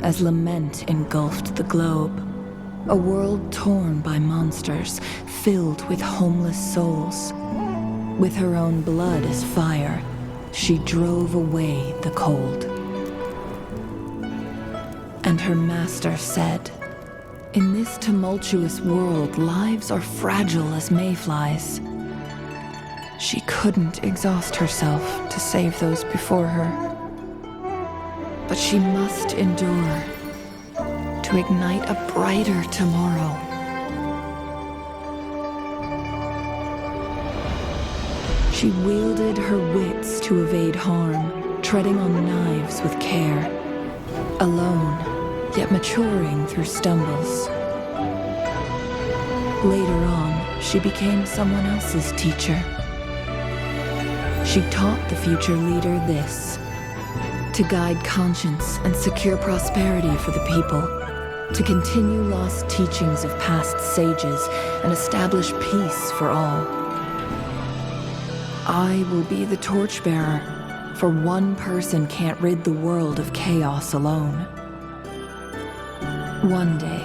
As lament engulfed the globe, a world torn by monsters, filled with homeless souls. With her own blood as fire, she drove away the cold. And her master said, "In this tumultuous world, lives are fragile as mayflies." She couldn't exhaust herself to save those before her. But she must endure to ignite a brighter tomorrow. She wielded her wits to evade harm, treading on knives with care. Alone, yet maturing through stumbles. Later on, she became someone else's teacher. She taught the future leader this: to guide conscience and secure prosperity for the people, to continue lost teachings of past sages and establish peace for all. I will be the torchbearer, for one person can't rid the world of chaos alone. One day,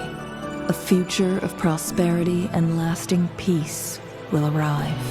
a future of prosperity and lasting peace will arrive.